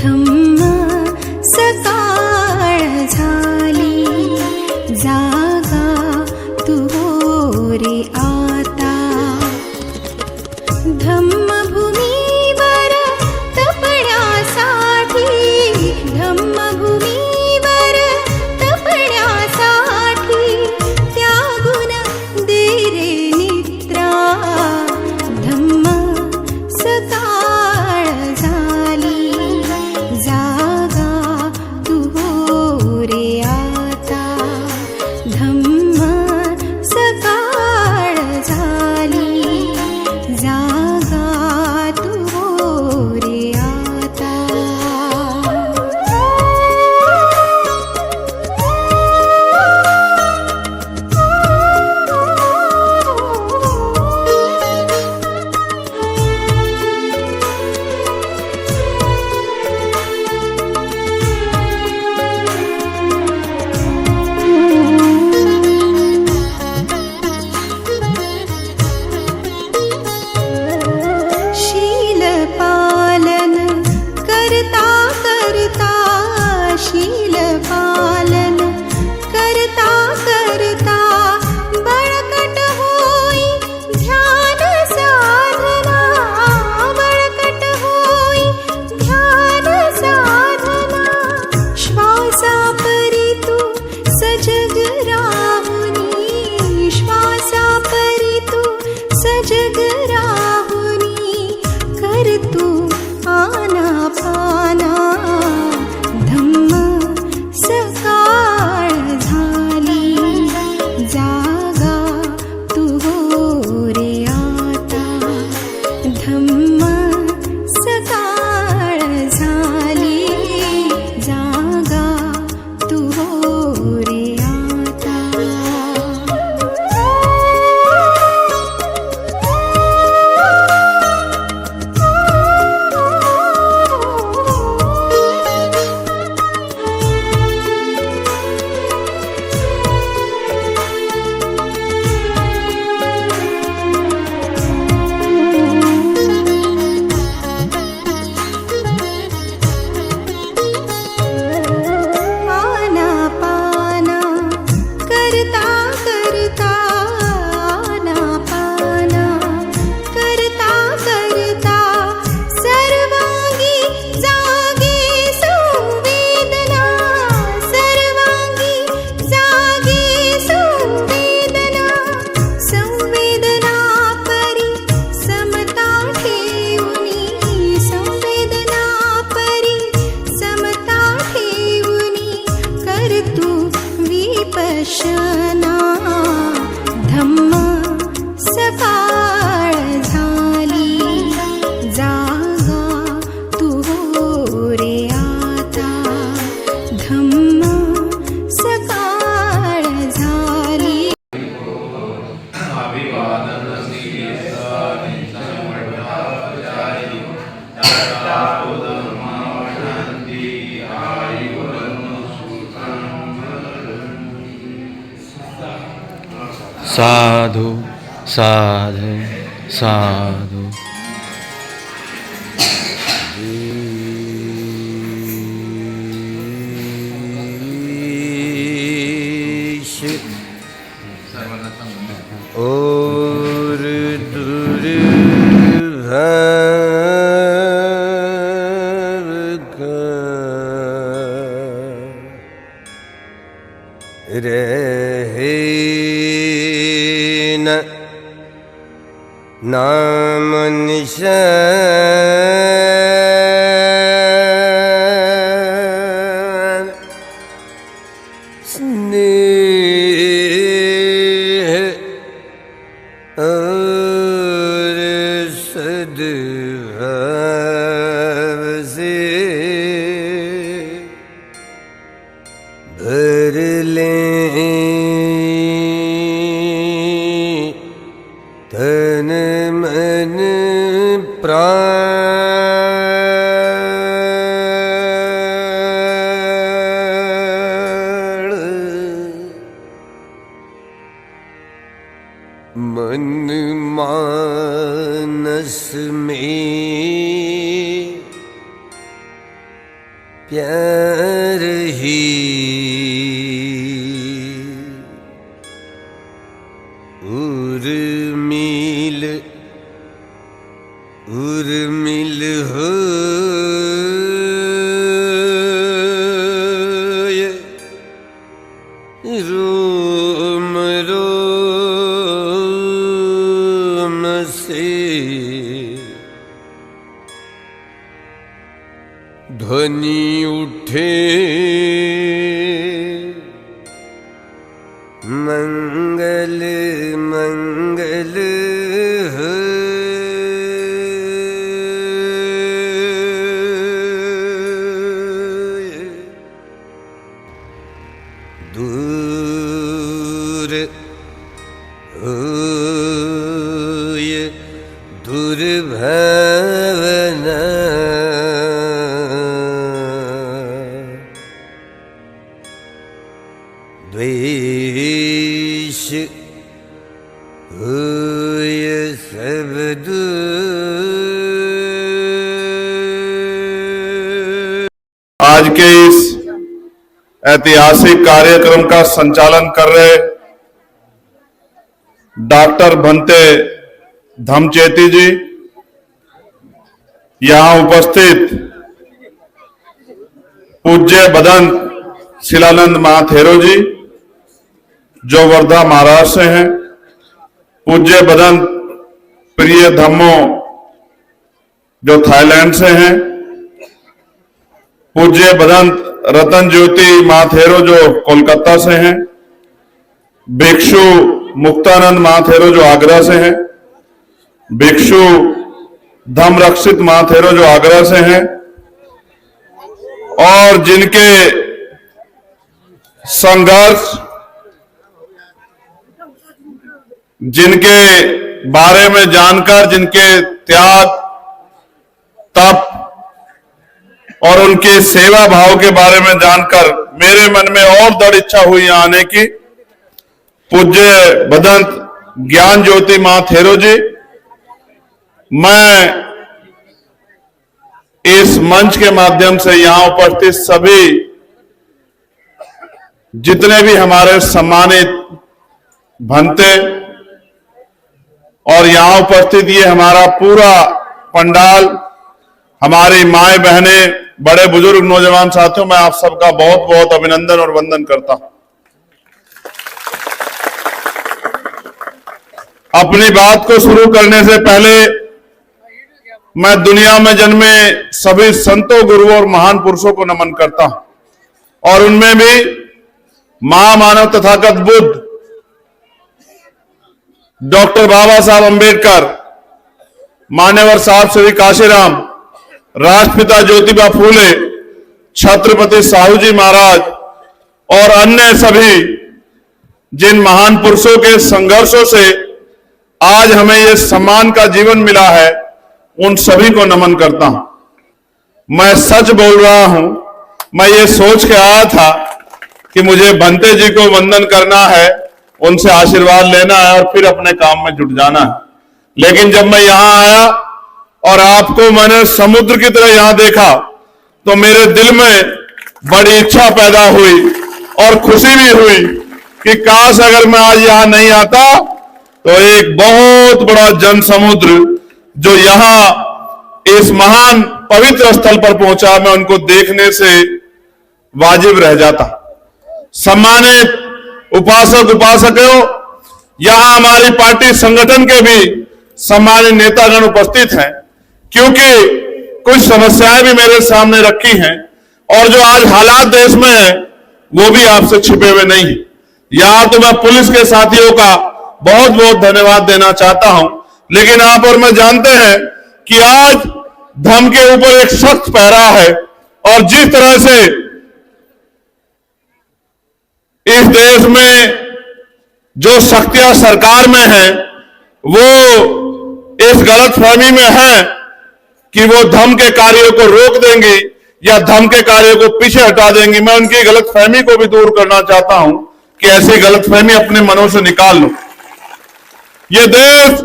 धम्म सकाळ झाली, जागा तू हो रे आता. धम्मभूमीवर तपण्यासाठी, धम्मभूमीवर तपण्यासाठी त्यागून दे रे निद्रा. धम्म सकाळ झाली, जागा तू हो रे आता. धम्म सकाळ झाली, जागा तू हो रे आता. शील पालन करता करता, शील पालन करता करता बळकट होई ध्यान साधना. बळकट होई ध्यान साधना. श्वासापरी तू सजग राहुनी, श्वासापरी तू सजग राहुनी कर तू आनापाना. धम्म सकाळ झाली, जागा तू हो रे आता. धम्म सकाळ झाली, जागा तू हो रे आता. आनापाना करता करता, आनापाना करता करता सर्वांगी जागे संवेदना. सर्वांगी जागे संवेदना. संवेदना परी समता ठेवणी, संवेदना परी समता ठेवणी कर तू विपश्यना. धम्म सकाळ झाली, जागा तू हो रे आता. धम्म सकाळ झाली. साधु साधु साधु. और रहे न नाम निशान. स्नेह और सद्भाव से भर लें तन मन प्राण. मन मानस में प्यार ही उर्मिल उर्मिल हो रोम रोम से ध्वनि उठे मंगल मंगल दूर होय दुर्भावना द्वेष होय सब दूर। आज के इस ऐतिहासिक कार्यक्रम का संचालन कर रहे डॉक्टर भंते धमचेती जी, यहां उपस्थित पूज्य बदंत शिलानंद महाथेरो जी जो वर्धा महाराष्ट्र से हैं, पूज्य बदंत प्रिय धम्मो जो थाईलैंड से हैं, पूज्य बदंत रतन ज्योति महाथेरो जो कोलकाता से हैं, भिक्षु मुक्तानंद महाथेरो जो आगरा से हैं, भिक्षु धम्मरक्षित महाथेरो जो आगरा से हैं, और जिनके संघर्ष, जिनके बारे में जानकर, जिनके त्याग तप और उनके सेवा भाव के बारे में जानकर मेरे मन में और दृढ़ इच्छा हुई आने की। पूज्य बदंत ज्ञान ज्योति महाथेरो जी, मैं इस मंच के माध्यम से यहां उपस्थित सभी जितने भी हमारे सम्मानित भंते और यहां उपस्थित ये हमारा पूरा पंडाल, हमारी माएं बहनें, बड़े बुजुर्ग नौजवान साथियों, मैं आप सबका बहुत बहुत अभिनंदन और वंदन करता हूं। अपनी बात को शुरू करने से पहले मैं दुनिया में जन्मे सभी संतों, गुरुओं और महान पुरुषों को नमन करता हूं, और उनमें भी महामानव तथागत बुद्ध डॉक्टर बाबा साहब अंबेडकर, मान्यवर साहब श्री काशीराम, राष्ट्रपिता ज्योतिबा फूले, छत्रपति साहू जी महाराज और अन्य सभी जिन महान पुरुषों के संघर्षों से आज हमें ये सम्मान का जीवन मिला है, उन सभी को नमन करता हूं। मैं सच बोल रहा हूं, मैं ये सोच के आया था कि मुझे भंते जी को वंदन करना है, उनसे आशीर्वाद लेना है और फिर अपने काम में जुट जाना है। लेकिन जब मैं यहां आया और आपको मैंने समुद्र की तरह यहां देखा तो मेरे दिल में बड़ी इच्छा पैदा हुई और खुशी भी हुई कि काश अगर मैं आज यहां नहीं आता तो एक बहुत बड़ा जन समुद्र जो यहां इस महान पवित्र स्थल पर पहुंचा, मैं उनको देखने से वाजिब रह जाता। सम्मानित उपासक उपासकों, यहां हमारी पार्टी संगठन के भी सम्मानित नेतागण उपस्थित हैं, क्योंकि कुछ समस्याएं भी मेरे सामने रखी हैं और जो आज हालात देश में है वो भी आपसे छिपे हुए नहीं है। यहां तो मैं पुलिस के साथियों का बहुत बहुत धन्यवाद देना चाहता हूं, लेकिन आप और मैं जानते हैं कि आज धर्म के ऊपर एक सख्त पहरा है, और जिस तरह से इस देश में जो शक्तियां सरकार में हैं वो इस गलतफहमी में है कि वो धर्म के कार्यों को रोक देंगी या धर्म के कार्यों को पीछे हटा देंगी। मैं उनकी गलतफहमी को भी दूर करना चाहता हूं कि ऐसी गलतफहमी अपने मनों से निकाल लो। ये देश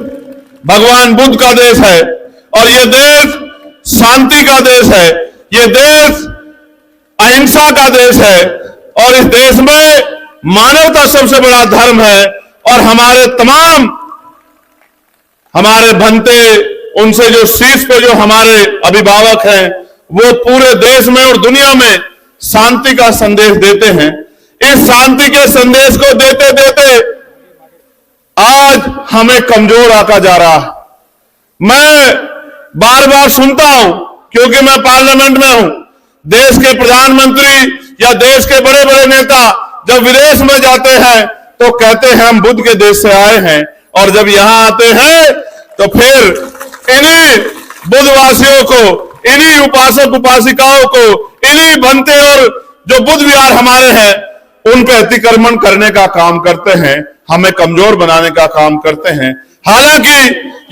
भगवान बुद्ध का देश है और ये देश शांति का देश है। ये देश अहिंसा का देश है और इस देश में मानवता सबसे बड़ा धर्म है। और हमारे बनते उनसे जो शीर्ष पे जो हमारे अभिभावक हैं वो पूरे देश में और दुनिया में शांति का संदेश देते हैं। इस शांति के संदेश को देते देते आज हमें कमजोर आका जा रहा है। मैं बार बार सुनता हूं क्योंकि मैं पार्लियामेंट में हूं, देश के प्रधानमंत्री या देश के बड़े बड़े नेता जब विदेश में जाते हैं तो कहते हैं हम बुद्ध के देश से आए हैं, और जब यहां आते हैं तो फिर इन्हीं बुद्धवासियों को, इन्हीं उपासक उपासिकाओं को, इन्हीं बनते और जो बुद्ध विहार हमारे हैं उन पे अतिक्रमण करने का काम करते हैं, हमें कमजोर बनाने का काम करते हैं। हालांकि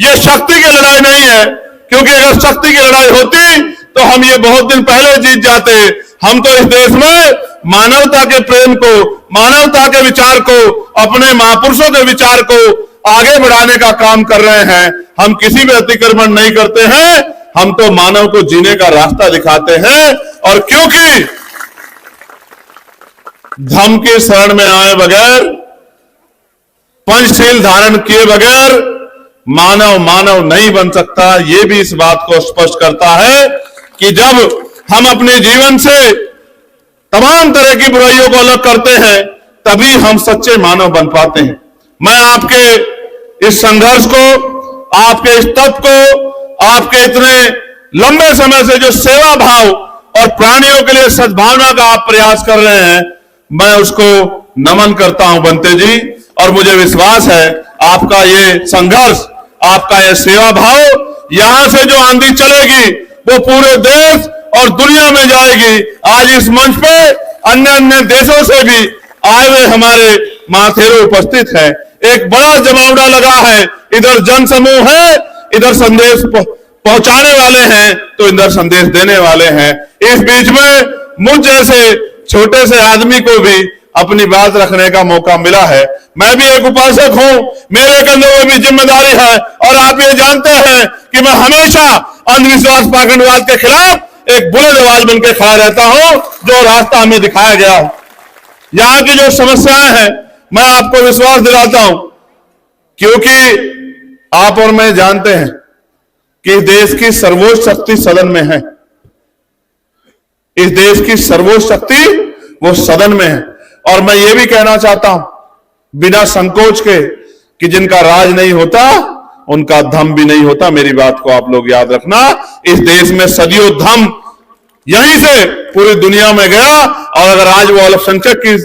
ये शक्ति की लड़ाई नहीं है, क्योंकि अगर शक्ति की लड़ाई होती तो हम ये बहुत दिन पहले जीत जाते। हम तो इस देश में मानवता के प्रेम को, मानवता के विचार को, अपने महापुरुषों के विचार को आगे बढ़ाने का काम कर रहे हैं। हम किसी भी अतिक्रमण नहीं करते हैं, हम तो मानव को जीने का रास्ता दिखाते हैं। और क्योंकि धम्म के शरण में आए बगैर, पंचशील धारण किए बगैर मानव नहीं बन सकता। यह भी इस बात को स्पष्ट करता है कि जब हम अपने जीवन से तमाम तरह की बुराइयों को अलग करते हैं तभी हम सच्चे मानव बन पाते हैं। मैं आपके इस संघर्ष को, आपके इस तत्व को, आपके इतने लंबे समय से जो सेवा भाव और प्राणियों के लिए सद्भावना का आप प्रयास कर रहे हैं, मैं उसको नमन करता हूं बंते जी। और मुझे विश्वास है आपका ये संघर्ष, आपका ये सेवा भाव यहां से जो आंधी चलेगी वो पूरे देश और दुनिया में जाएगी। आज इस मंच पे अन्य अन्य देशों से भी आए हुए हमारे महाथेरो उपस्थित है। एक बड़ा जमावड़ा लगा है, इधर जन समूह है, इधर संदेश पहुंचाने वाले हैं तो इधर संदेश देने वाले हैं। इस बीच में मुझ जैसे छोटे से आदमी को भी अपनी बात रखने का मौका मिला है। मैं भी एक उपासक हूं, मेरे कंधों में भी जिम्मेदारी है। और आप ये जानते हैं कि मैं हमेशा अंधविश्वास पाखंडवाद के खिलाफ एक बुलंद आवाज बनकर खड़ा रहता हूं, जो रास्ता हमें दिखाया गया है। यहां की जो समस्याएं हैं मैं आपको विश्वास दिलाता हूं, क्योंकि आप और मैं जानते हैं कि देश की सर्वोच्च शक्ति सदन में है। इस देश की सर्वोच्च शक्ति वो सदन में है। और मैं ये भी कहना चाहता हूं बिना संकोच के कि जिनका राज नहीं होता उनका धम्म भी नहीं होता। मेरी बात को आप लोग याद रखना। इस देश में सदियों धम्म यहीं से पूरी दुनिया में गया, और अगर आज वो अल्पसंख्यक की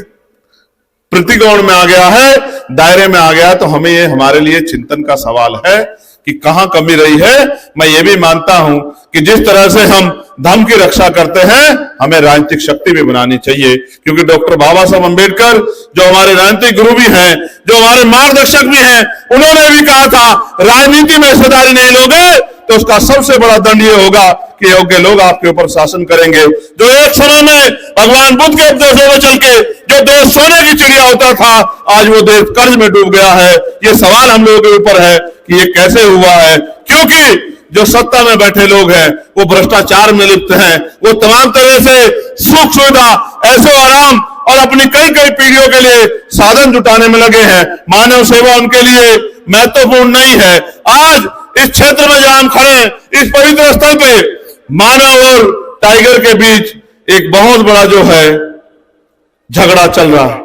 प्रतिकोण में आ गया है, दायरे में आ गया है, तो हमें ये हमारे लिए चिंतन का सवाल है कि कहां कमी रही है। मैं ये भी मानता हूं कि जिस तरह से हम धर्म की रक्षा करते हैं हमें राजनीतिक शक्ति भी बनानी चाहिए, क्योंकि डॉक्टर बाबा साहब अंबेडकर जो हमारे राजनीतिक गुरु भी हैं, जो हमारे मार्गदर्शक भी हैं, उन्होंने भी कहा था राजनीति में हिस्सेदारी नहीं लोगे तो उसका सबसे बड़ा दंड ये होगा कि योग्य लोग आपके ऊपर शासन करेंगे। जो एक समय में भगवान बुद्ध के उपदेशों में चल के जो देश सोने की चिड़िया होता था, आज वो देश कर्ज में डूब गया है। ये सवाल हम लोगों के ऊपर है कि ये कैसे हुआ है, क्योंकि जो सत्ता में बैठे लोग हैं वो भ्रष्टाचार में लिप्त हैं। वो तमाम तरह से सुख सुविधा, ऐसो आराम और अपनी कई कई पीढ़ियों के लिए साधन जुटाने में लगे हैं। मानव सेवा उनके लिए महत्वपूर्ण नहीं है। आज इस क्षेत्र में जहां हम खड़े हैं, इस पवित्र स्थल पे मानव और टाइगर के बीच एक बहुत बड़ा जो है झगड़ा चल रहा है,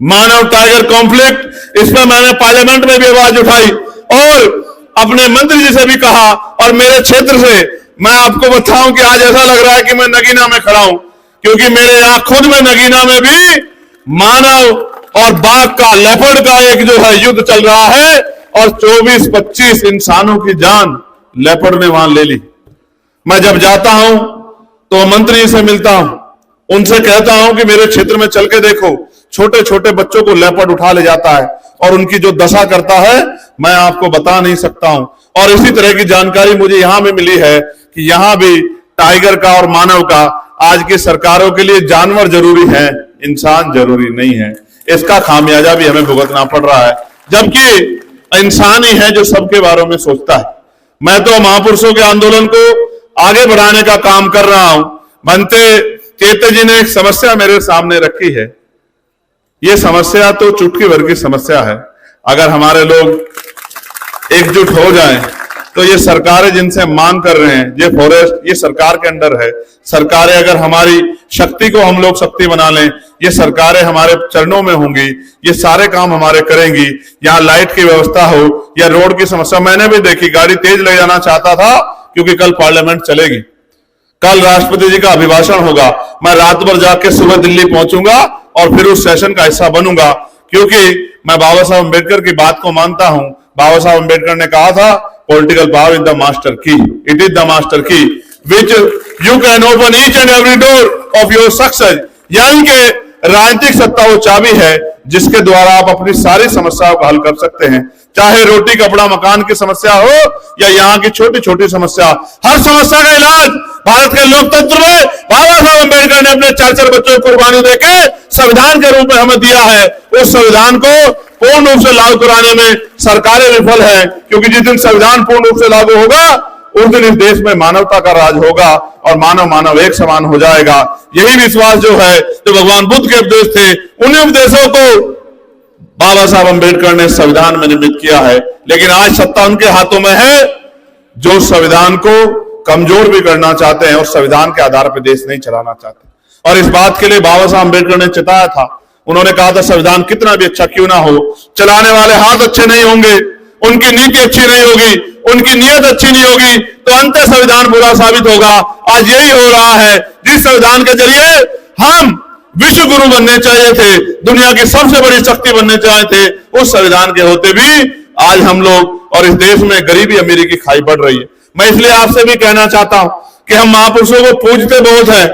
मानव टाइगर कॉन्फ्लिक्ट। इसमें मैंने पार्लियामेंट में भी आवाज उठाई और अपने मंत्री जी से भी कहा, और मेरे क्षेत्र से मैं आपको बताऊं कि आज ऐसा लग रहा है कि मैं नगीना में खड़ा हूं, क्योंकि मेरे यहां खुद में नगीना में भी मानव और बाघ का, लेपर्ड का एक जो है युद्ध चल रहा है, और 24-25 इंसानों की जान लेपर्ड ने वहां ले ली। मैं जब जाता हूं तो मंत्री से मिलता हूं, उनसे कहता हूं कि मेरे क्षेत्र में चल के देखो, छोटे छोटे बच्चों को लेपर्ड उठा ले जाता है और उनकी जो दशा करता है मैं आपको बता नहीं सकता हूं। और इसी तरह की जानकारी मुझे यहां भी मिली है कि यहां भी टाइगर का और मानव का, आज की सरकारों के लिए जानवर जरूरी है, इंसान जरूरी नहीं है। इसका खामियाजा भी हमें भुगतना पड़ रहा है, जबकि इंसान ही है जो सबके बारे में सोचता है। मैं तो महापुरुषों के आंदोलन को आगे बढ़ाने का काम कर रहा हूं। बनते केते जी ने एक समस्या मेरे सामने रखी है। ये समस्या तो चुटकी भर की समस्या है। अगर हमारे लोग एकजुट हो जाएं तो ये सरकारें जिनसे मांग कर रहे हैं, ये फॉरेस्ट ये सरकार के अंडर है। सरकारें अगर हमारी शक्ति को हम लोग शक्ति बना लें, ये सरकारें हमारे चरणों में होंगी, ये सारे काम हमारे करेंगी। यहाँ लाइट की व्यवस्था हो या रोड की समस्या, मैंने भी देखी, गाड़ी तेज ले जाना चाहता था क्योंकि कल पार्लियामेंट चलेगी, कल राष्ट्रपति जी का अभिभाषण होगा। मैं रात भर जाके सुबह दिल्ली पहुंचूंगा और फिर उस सेशन का हिस्सा बनूंगा, क्योंकि मैं बाबा साहब अम्बेडकर की बात को मानता हूं। बाबा साहब अम्बेडकर ने कहा था, political power is the master की, इट इज द मास्टर की which you can open each end every door of your success. यानी कि राजनीतिक सत्ता वो चाबी है जिसके द्वारा आप अपनी सारी समस्याओं को हल कर सकते हैं, चाहे रोटी कपड़ा मकान की समस्या हो या यहाँ की छोटी छोटी समस्या। हर समस्या का इलाज भारत के लोकतंत्र में बाबा साहब अम्बेडकर ने अपने 4 बच्चों को कुर्बानी देके संविधान के रूप में हमें दिया है। उस संविधान को पूर्ण रूप से लागू कराने में सरकारें विफल है, क्योंकि जिस दिन संविधान पूर्ण रूप से लागू होगा उस दिन इस देश में मानवता का राज होगा और मानव मानव एक समान हो जाएगा। यही विश्वास जो है, जो भगवान बुद्ध के उपदेश थे, उन्हीं उपदेशों को बाबा साहब अम्बेडकर ने संविधान में निर्मित किया है। लेकिन आज सत्ता उनके हाथों में है जो संविधान को कमजोर भी करना चाहते हैं और संविधान के आधार पर देश नहीं चलाना चाहते। और इस बात के लिए बाबा साहब अम्बेडकर ने चिताया था, उन्होंने कहा था संविधान कितना भी अच्छा क्यों ना हो, चलाने वाले हाथ अच्छे नहीं होंगे, उनकी नीति अच्छी नहीं होगी, उनकी नीयत अच्छी नहीं होगी, तो अंत संविधान बुरा साबित होगा। आज यही हो रहा है। जिस संविधान के जरिए हम विश्व गुरु बनने चाहिए थे, दुनिया की सबसे बड़ी शक्ति बनने चाहिए थे, उस संविधान के होते भी आज हम लोग और इस देश में गरीबी अमीरी की खाई बढ़ रही है। मैं इसलिए आपसे भी कहना चाहता हूं कि हम महापुरुषों को पूजते बहुत हैं,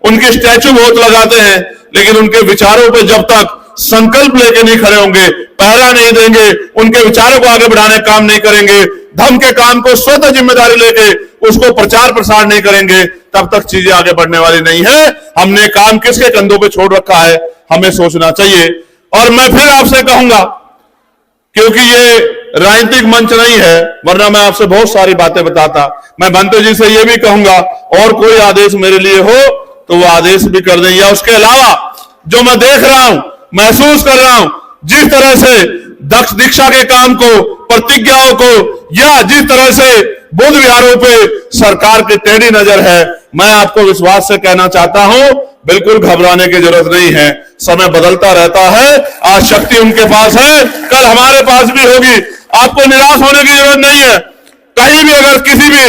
उनके स्टैचू बहुत लगाते हैं, लेकिन उनके विचारों पे जब तक संकल्प लेके नहीं खड़े होंगे, पहरा नहीं देंगे, उनके विचारों को आगे बढ़ाने का काम नहीं करेंगे, धर्म के काम को स्वतः जिम्मेदारी लेके उसको प्रचार प्रसार नहीं करेंगे, तब तक चीजें आगे बढ़ने वाली नहीं है। हमने काम किसके कंधों पे छोड़ रखा है, हमें सोचना चाहिए। और मैं फिर आपसे कहूंगा, क्योंकि ये राजनीतिक मंच नहीं है, वरना मैं आपसे बहुत सारी बातें बताता। मैं बंते जी से ये भी कहूंगा, और कोई आदेश मेरे लिए हो तो वो आदेश भी कर दें, या उसके अलावा जो मैं देख रहा हूं, महसूस कर रहा हूं, जिस तरह से दक्ष दीक्षा के काम को, प्रतिज्ञाओं को, या जिस तरह से बुद्ध विहारों पे सरकार की टेढ़ी नजर है, मैं आपको विश्वास से कहना चाहता हूं, बिल्कुल घबराने की जरूरत नहीं है। समय बदलता रहता है, आज शक्ति उनके पास है, कल हमारे पास भी होगी। आपको निराश होने की जरूरत नहीं है। कहीं भी अगर किसी भी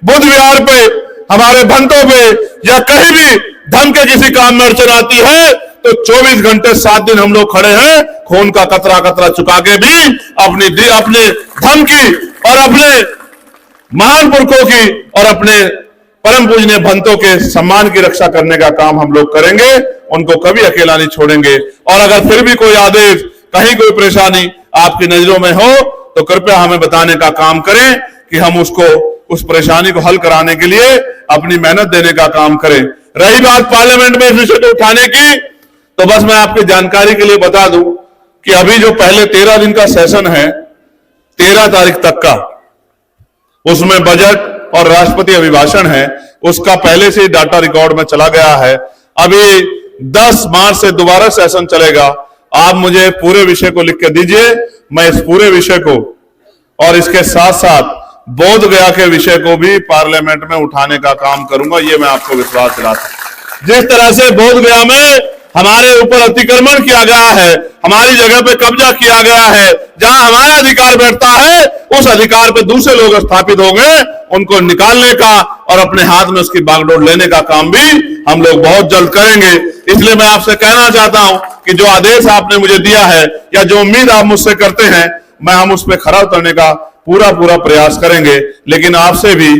बुद्ध विहार पे, हमारे भंतों पे, या कहीं भी धर्म के किसी काम में अड़चन आती है तो 24 घंटे 7 दिन हम लोग खड़े हैं, खून का कतरा कतरा चुका के भी अपने धर्म की और अपने महान पुरखों की और अपने परम पूजनीय भंतों के सम्मान की रक्षा करने का काम हम लोग करेंगे, उनको कभी अकेला नहीं छोड़ेंगे। और अगर फिर भी कोई आदेश, कहीं कोई परेशानी आपकी नजरों में हो तो कृपया हमें बताने का काम करें कि हम उस परेशानी को हल कराने के लिए अपनी मेहनत देने का काम करें। रही बात पार्लियामेंट में इस विषय को उठाने की, तो बस मैं आपकी जानकारी के लिए बता दूं कि अभी जो पहले 13 दिन का सेशन है, 13 तारीख तक का, उसमें बजट और राष्ट्रपति अभिभाषण है, उसका पहले से ही डाटा रिकॉर्ड में चला गया है। अभी 10 मार्च से दोबारा सेशन चलेगा। आप मुझे पूरे विषय को लिख के दीजिए, मैं इस पूरे विषय को और इसके साथ साथ बोध गया के विषय को भी पार्लियामेंट में उठाने का काम करूंगा, ये मैं आपको विश्वास दिलाता हूं। जिस तरह से बोध गया में हमारे ऊपर अतिक्रमण किया गया है, हमारी जगह पे कब्जा किया गया है, जहां हमारा अधिकार बैठता है उस अधिकार पे दूसरे लोग स्थापित हो गए, उनको निकालने का और अपने हाथ में उसकी बागडोर लेने का काम भी हम लोग बहुत जल्द करेंगे। इसलिए मैं आपसे कहना चाहता हूं कि जो आदेश आपने मुझे दिया है या जो उम्मीद आप मुझसे करते हैं, हम उस पर खरा उतरने का पूरा प्रयास करेंगे। लेकिन आपसे भी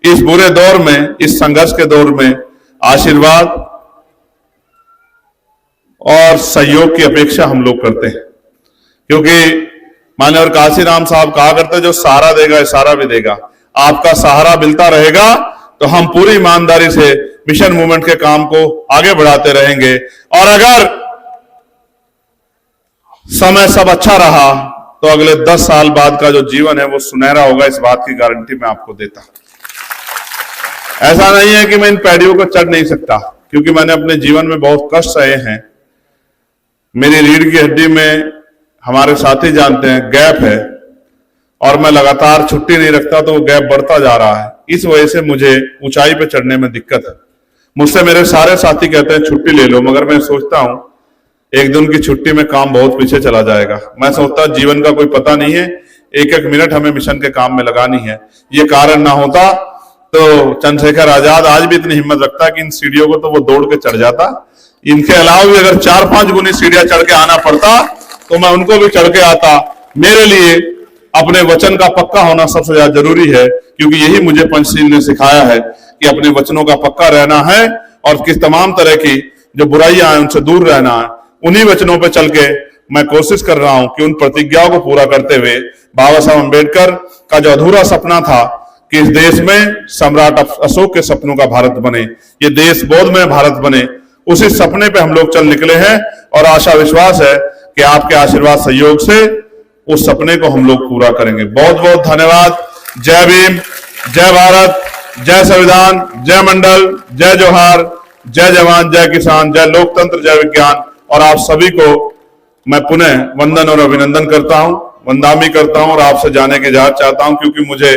इस बुरे दौर में, इस संघर्ष के दौर में आशीर्वाद और सहयोग की अपेक्षा हम लोग करते हैं, क्योंकि माननीय काशीराम साहब कहा करते, जो सहारा देगा इशारा भी देगा। आपका सहारा मिलता रहेगा तो हम पूरी ईमानदारी से मिशन मूवमेंट के काम को आगे बढ़ाते रहेंगे। और अगर समय सब अच्छा रहा तो अगले 10 साल बाद का जो जीवन है वो सुनहरा होगा, इस बात की गारंटी मैं आपको देता। ऐसा नहीं है कि मैं इन पैड़ियों को चढ़ नहीं सकता, क्योंकि मैंने अपने जीवन में बहुत कष्ट सहे हैं। मेरी रीढ़ की हड्डी में हमारे साथी जानते हैं गैप है और मैं लगातार छुट्टी नहीं रखता तो वो गैप बढ़ता जा रहा है। इस वजह से मुझे ऊंचाई पे चढ़ने में दिक्कत है। मुझसे मेरे सारे साथी कहते हैं छुट्टी ले लो, मगर मैं सोचता हूं एक दिन की छुट्टी में काम बहुत पीछे चला जाएगा। मैं सोचता जीवन का कोई पता नहीं है, एक एक मिनट हमें मिशन के काम में लगानी है। ये कारण ना होता तो चंद्रशेखर आजाद आज भी इतनी हिम्मत रखता कि इन सीढ़ियों को तो वो दौड़ के चढ़ जाता। इनके अलावा भी अगर 4-5 गुनी सीढ़ियां चढ़ के आना पड़ता तो मैं उनको भी चढ़ के आता। मेरे लिए अपने वचन का पक्का होना सबसे ज्यादा जरूरी है, क्योंकि यही मुझे पंचशील ने सिखाया है कि अपने वचनों का पक्का रहना है और किस तमाम तरह की जो बुराइयां हैं उनसे दूर रहना है। उन्हीं वचनों पर चल के मैं कोशिश कर रहा हूं कि उन प्रतिज्ञाओं को पूरा करते हुए बाबा साहब अम्बेडकर का जो अधूरा सपना था कि इस देश में सम्राट अशोक के सपनों का भारत बने, ये देश बोधमय भारत बने, उसी सपने पे हम लोग चल निकले हैं और आशा विश्वास है कि आपके आशीर्वाद सहयोग से उस सपने को हम लोग पूरा करेंगे। बहुत बहुत धन्यवाद। जय भीम, जय भारत, जय संविधान, जय मंडल, जय जोहार, जय जवान, जय किसान, जय लोकतंत्र, जय विज्ञान। और आप सभी को मैं पुनः वंदन और अभिनंदन करता हूं, वंदामी करता हूं और आपसे जाने की इजाजत चाहता हूं, क्योंकि मुझे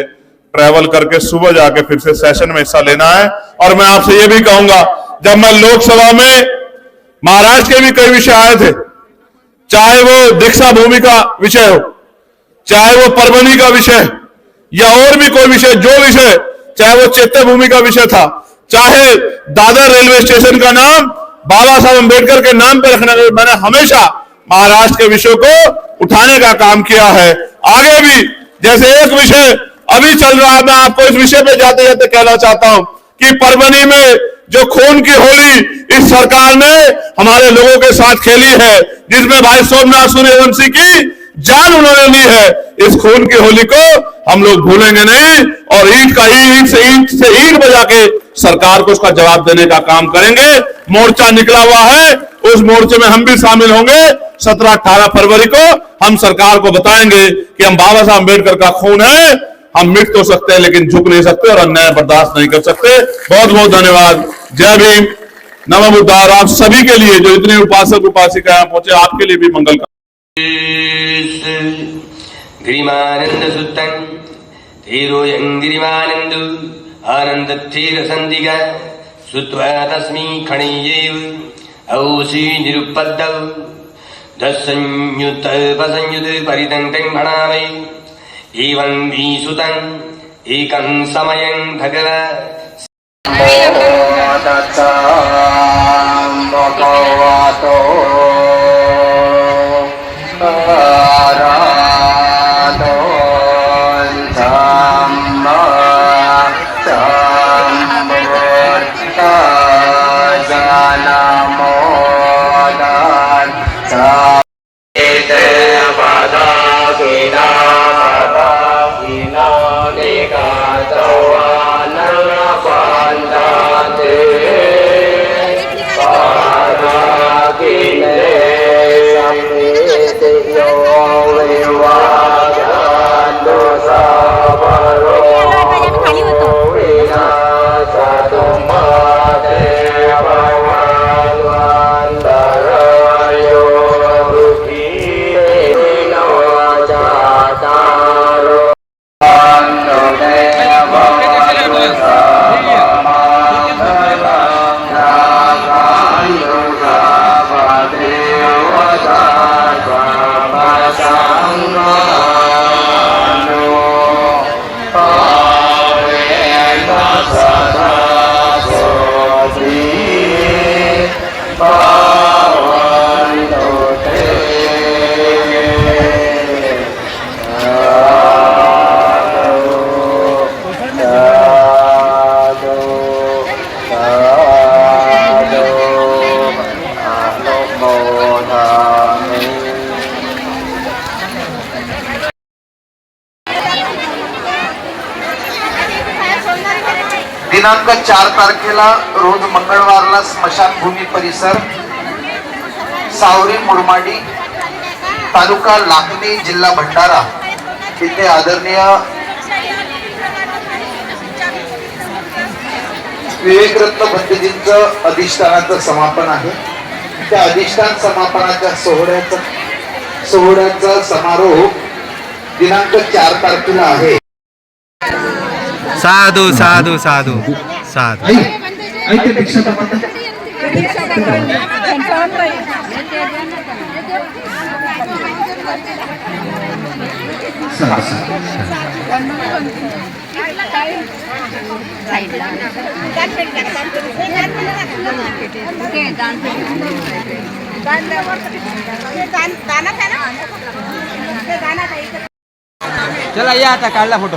ट्रैवल करके सुबह जाके फिर से सेशन में हिस्सा लेना है। और मैं आपसे ये भी कहूंगा, जब मैं लोकसभा में महाराष्ट्र के भी कई विषय आए थे, चाहे वो दीक्षा भूमि का विषय हो, चाहे वो परभनी का विषय या और भी कोई विषय, जो विषय, चाहे वो चैत्य भूमि का विषय था, चाहे दादर रेलवे स्टेशन का नाम बाबा साहब अम्बेडकर के नाम पर रखने के, मैंने हमेशा महाराष्ट्र के विषय को उठाने का काम किया है। आगे भी जैसे एक विषय अभी चल रहा है, मैं आपको इस विषय पे जाते जाते कहना चाहता हूं कि परभनी में जो खून की होली इस सरकार ने हमारे लोगों के साथ खेली है, जिसमें भाई सोमनाथ सूर्यवंशी की जान उन्होंने ली है, इस खून की होली को हम लोग भूलेंगे नहीं और ईंट से ईंट बजा के सरकार को उसका जवाब देने का काम करेंगे। मोर्चा निकला हुआ है, उस मोर्चे में हम भी शामिल होंगे। 17-18 फरवरी को हम सरकार को बताएंगे कि हम बाबा साहब अम्बेडकर का खून है, हम मिट तो सकते हैं लेकिन झुक नहीं सकते और अन्याय बर्दाश्त नहीं कर सकते। बहुत बहुत धन्यवाद। जय भीम, नमो बुद्धाय। आप सभी के लिए जो इतने उपासक उपासिका पहुंचे, आपके लिए भी मंगल का गिरिमानंद सुतन धीरोयं गिरिमानंद आनंद धीर संदिग सुत्वा तस्मी खणीयेव औषि निरुपद्दव दसंयुत पसंयुत परितंतं भणामि एवं विसुतं एकं समयं भगवत् दिनांक 4 तारखेला रोज मंगळवारला स्मशानभूमी परिसर सावरी मुरमाडी तालुका लाखनी जिल्हा भंडारा इथे आदरणीय विवेकरत्न भंतेजींचं अधिष्ठानाचं समापन आहे. त्या अधिष्ठान समापनाच्या सोहळ्याचा समारोह दिनांक 4 तारखेला आहे. साधू साधू साधू साधू ऐक दीक्षा दीक्षा चला या आता काढला फोटो.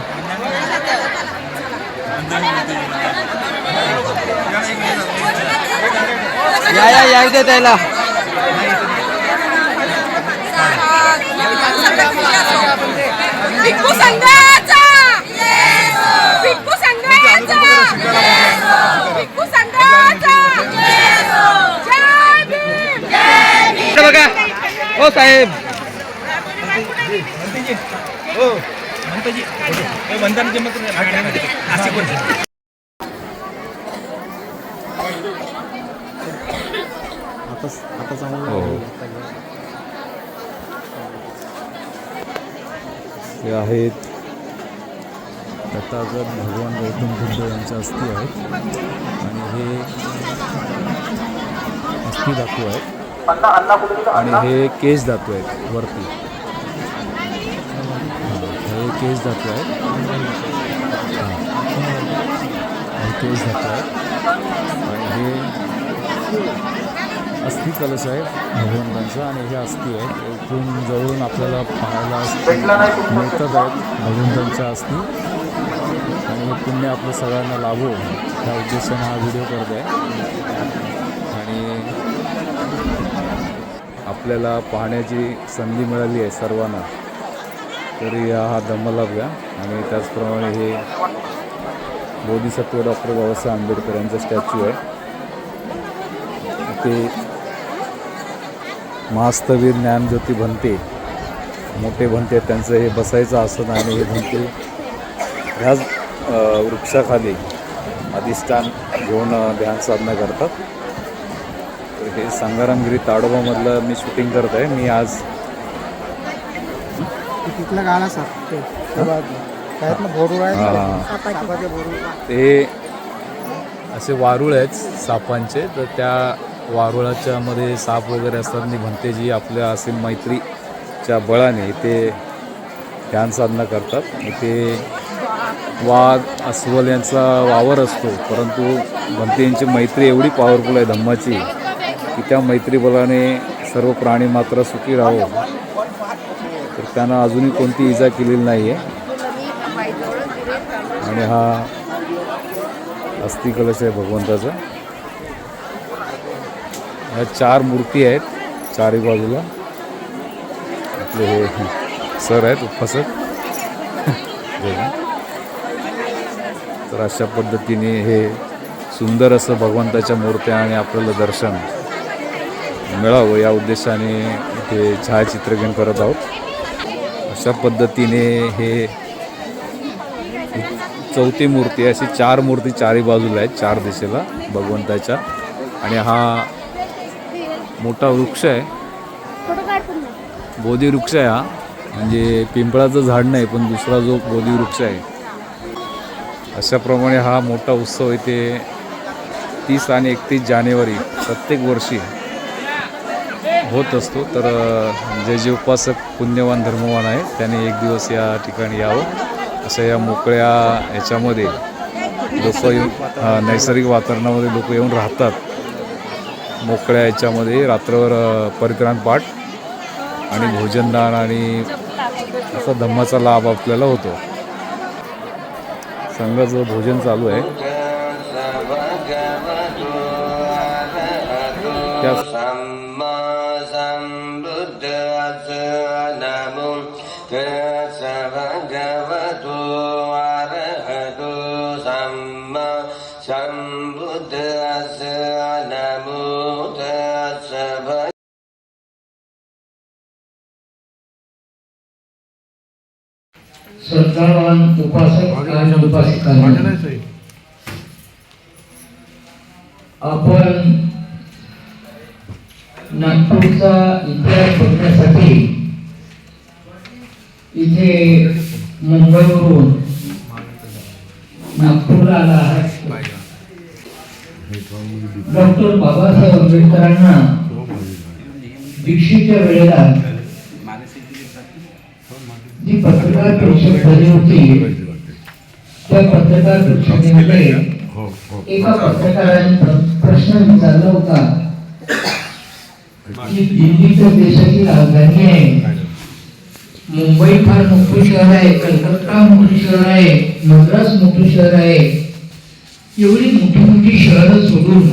या इथे त्याला भिक्खू संघाचा भिक्खू संघाचा भिक्खू संघाचा जय भीम. बघा हो साहेब. हे आहेत तथागत भगवान गौतम बुद्ध यांच्या अस्थी आहेत आणि हे अस्थी धातू आहेत आणि हे केस धातू आहेत वरती. हे केस धातू आहेत. हे केस धातू आहेत आणि हे अस्थि कलश आहे भगवंतांचा आणि हे अस्थी आहेत. इथून जवळून आपल्याला पाहायला मिळतात आहेत भगवंतांच्या अस्थी आणि हे पुण्य आपलं सगळ्यांना लाभो त्या उद्देशाने हा व्हिडिओ करत आहे. आणि आपल्याला पाहण्याची संधी मिळाली आहे सर्वांना तरी हा धम्मलाभ घ्या. आणि त्याचप्रमाणे हे बोधिसत्व डॉक्टर बाबासाहेब आंबेडकर यांचा स्टॅच्यू आहे. ते महास्तवीर ज्ञानज्योती भंते मोठे भंते त्यांचं हे बसायचं आसन आणि हे भंते ह्याच वृक्षाखाली अधिष्ठान घेऊन ध्यान साधना करतात. तर हे संगारामगिरी ताडोबामधलं मी शूटिंग करत आहे. मी आज तिथलं गाणं सर ते असे वारुळ आहेत सापांचे. तर त्या वारुळाच्या मध्ये साप वगैरे असतात आणि भंतेजी आपल्या असे मैत्रीच्या बळाने ते ध्यान साधना करतात. ते वाघ अस्वल यांचा वावर असतो परंतु भंते यांची मैत्री एवढी पॉवरफुल आहे धम्माची की त्या मैत्री बळाने सर्व प्राणी मात्र सुखी राहो. तर त्यांना अजूनही कोणती इजा केलेली नाही आहे. आणि हा अस्थि कलश आहे भगवंताचा. ह्या 4 मूर्ती आहेत चारही बाजूला. आपले हे सर आहेत उपस्थित. तर अशा पद्धतीने हे सुंदर असं भगवंताच्या मूर्त्या आणि आपल्याला दर्शन मिळावं या उद्देशाने इथे छायाचित्रग्रहण करत आहोत. अशा पद्धतीने हे चौथी मूर्ती अशी 4 मूर्ती चारही बाजूला आहेत 4 दिशेला भगवंताच्या. आणि हा मोठा वृक्ष आहे बोधी वृक्ष आहे. हा म्हणजे पिंपळाचं झाड नाही पण दुसरा जो बोधी वृक्ष आहे. अशाप्रमाणे हा मोठा उत्सव इथे 30 आणि 31 जानेवारी प्रत्येक वर्षी होत असतो. तर जे जे उपासक पुण्यवान धर्मवान आहे त्याने एक दिवस या ठिकाणी यावं. अशा या मोकळ्या ह्याच्यामध्ये लोक येऊन नैसर्गिक वातावरणामध्ये लोक येऊन राहतात. मोकळ्या ह्याच्यामध्ये रात्रभर परित्राण पाठ आणि भोजनदान आणि असा धम्माचा लाभ आपल्याला होतो. संघाचं भोजन चालू आहे. त्या श्रद्धावान उपासक आणि उपासिका आपण नागपूरचा इतिहास बघण्यासाठी इथे मुंबईवरून नागपूरला आला आहात. डॉक्टर बाबासाहेब आंबेडकरांना दीक्षेच्या वेळेला जी पत्रकार परिषद झाली होती, त्या पत्रकार परिषदेमध्ये एका पत्रकाराने प्रश्न विचारला होता की दिल्ली तर देशाची राजधानी आहे, मुंबई फार मोठं शहर आहे, कलकत्ता मोठं शहर आहे, मद्रास मोठं शहर आहे, एवढी मोठी मोठी शहरं सोडून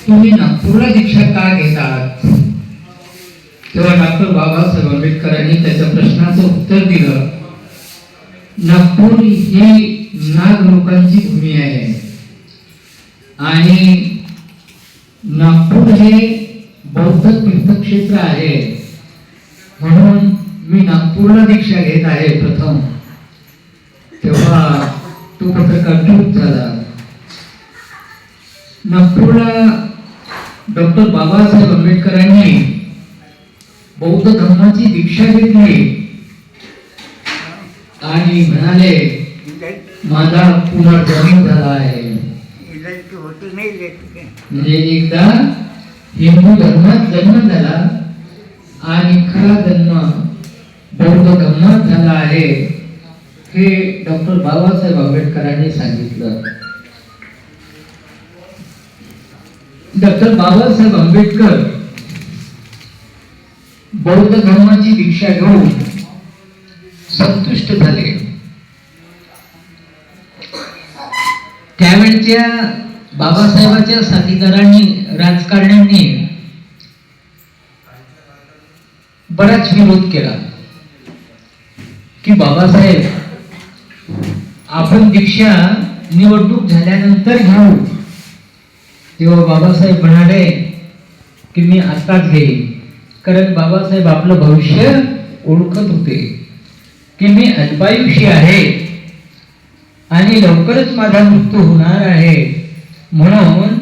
तुम्ही नागपूरला दीक्षा का घेतात? तेव्हा डॉक्टर बाबासाहेब आंबेडकरांनी त्याच्या प्रश्नाचं उत्तर दिलं, नागपूर ही नाग लोकांची भूमी आहे आणि नागपूर हे बौद्ध तीर्थक्षेत्र आहे, म्हणून मी नागपूरला दीक्षा घेत आहे प्रथम. तेव्हा तो पत्रकार चूप झाला. नागपूरला डॉक्टर बाबासाहेब आंबेडकरांनी बौद्ध धर्माची दीक्षा घेतली आणि म्हणाले माझा पुनर्जन्म झाला आहे. म्हणजे एकदा हिंदू धर्मात जन्म झाला आणि खरा जन्म बौद्ध धर्मात झाला आहे, हे डॉक्टर बाबासाहेब आंबेडकरांनी सांगितलं. डॉक्टर बाबासाहेब आंबेडकर बौद्ध धर्माची दीक्षा घेऊन संतुष्ट झाले. त्यावेळच्या बाबासाहेबांच्या साथीदारांनी, राजकारण्यांनी बराच विरोध केला की बाबासाहेब आपण दीक्षा निवडणूक झाल्यानंतर घेऊ. तेव्हा बाबासाहेब म्हणाले की मी आताच घेईन, कारण बाबासाहेब आपलं भविष्य ओळखत होते की मी अल्पायुषी आहे आणि लवकरच माझा मृत्यू होणार आहे, म्हणून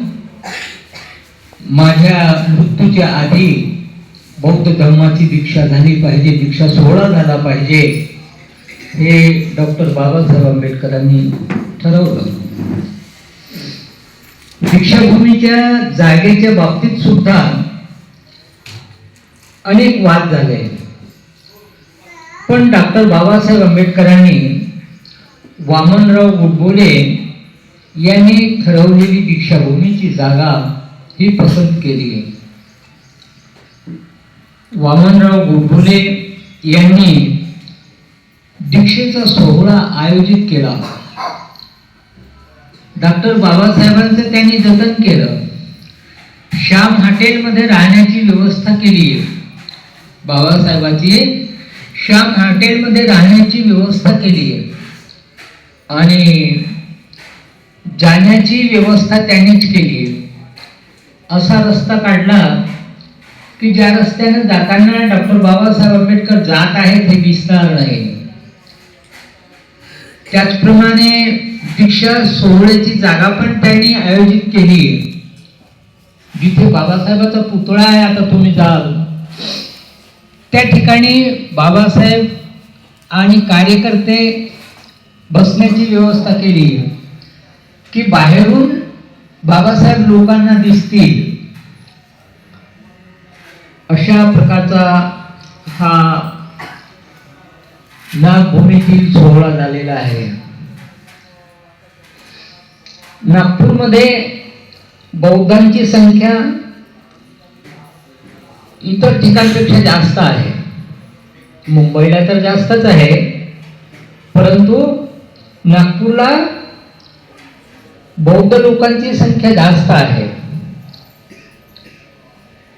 माझ्या मृत्यूच्या आधी बौद्ध धर्माची दीक्षा झाली पाहिजे, दीक्षा सोहळा झाला पाहिजे, हे डॉक्टर बाबासाहेब आंबेडकरांनी ठरवलं. दीक्षाभूमीच्या जागेच्या बाबतीत सुद्धा अनेक वाद झाले, पण डॉक्टर बाबासाहेब आंबेडकरांनी वामनराव गोडबोले यांनी ठरवलेली दीक्षाभूमीची जागा ही पसंत केली. वामनराव गोडबोले यांनी दीक्षेचा सोहळा आयोजित केला. डॉक्टर बाबासाहेबांचं त्यांनी जतन केलं. श्याम हॉटेलमध्ये राहण्याची व्यवस्था केली. बाबासाहेबांची श्याम हॉटेलमध्ये राहण्याची व्यवस्था केली आणि जाण्याची व्यवस्था त्यांनीच केली. असा रस्ता काढला की ज्या रस्त्याने जाताना डॉक्टर बाबासाहेब आंबेडकर जात आहेत हे दिसणार नाही. त्याचप्रमाणे दीक्षा सोहळ्याची जागा पण त्यांनी आयोजित केली. जिथे बाबासाहेबांचा पुतळा आहे, आता तुम्ही जाल त्या ठिकाणी बाबासाहेब आणि कार्यकर्ते बसण्याची व्यवस्था केली की बाहेरून बाबासाहेब लोकांना दिसतील. अशा प्रकारचा हा नागभूमीतील सोहळा झालेला आहे. नागपूरमध्ये बौद्धांची संख्या इतर ठिकाणपेक्षा जास्त आहे. मुंबईला तर जास्तच आहे, परंतु नागपूरला बौद्ध लोकांची संख्या जास्त आहे.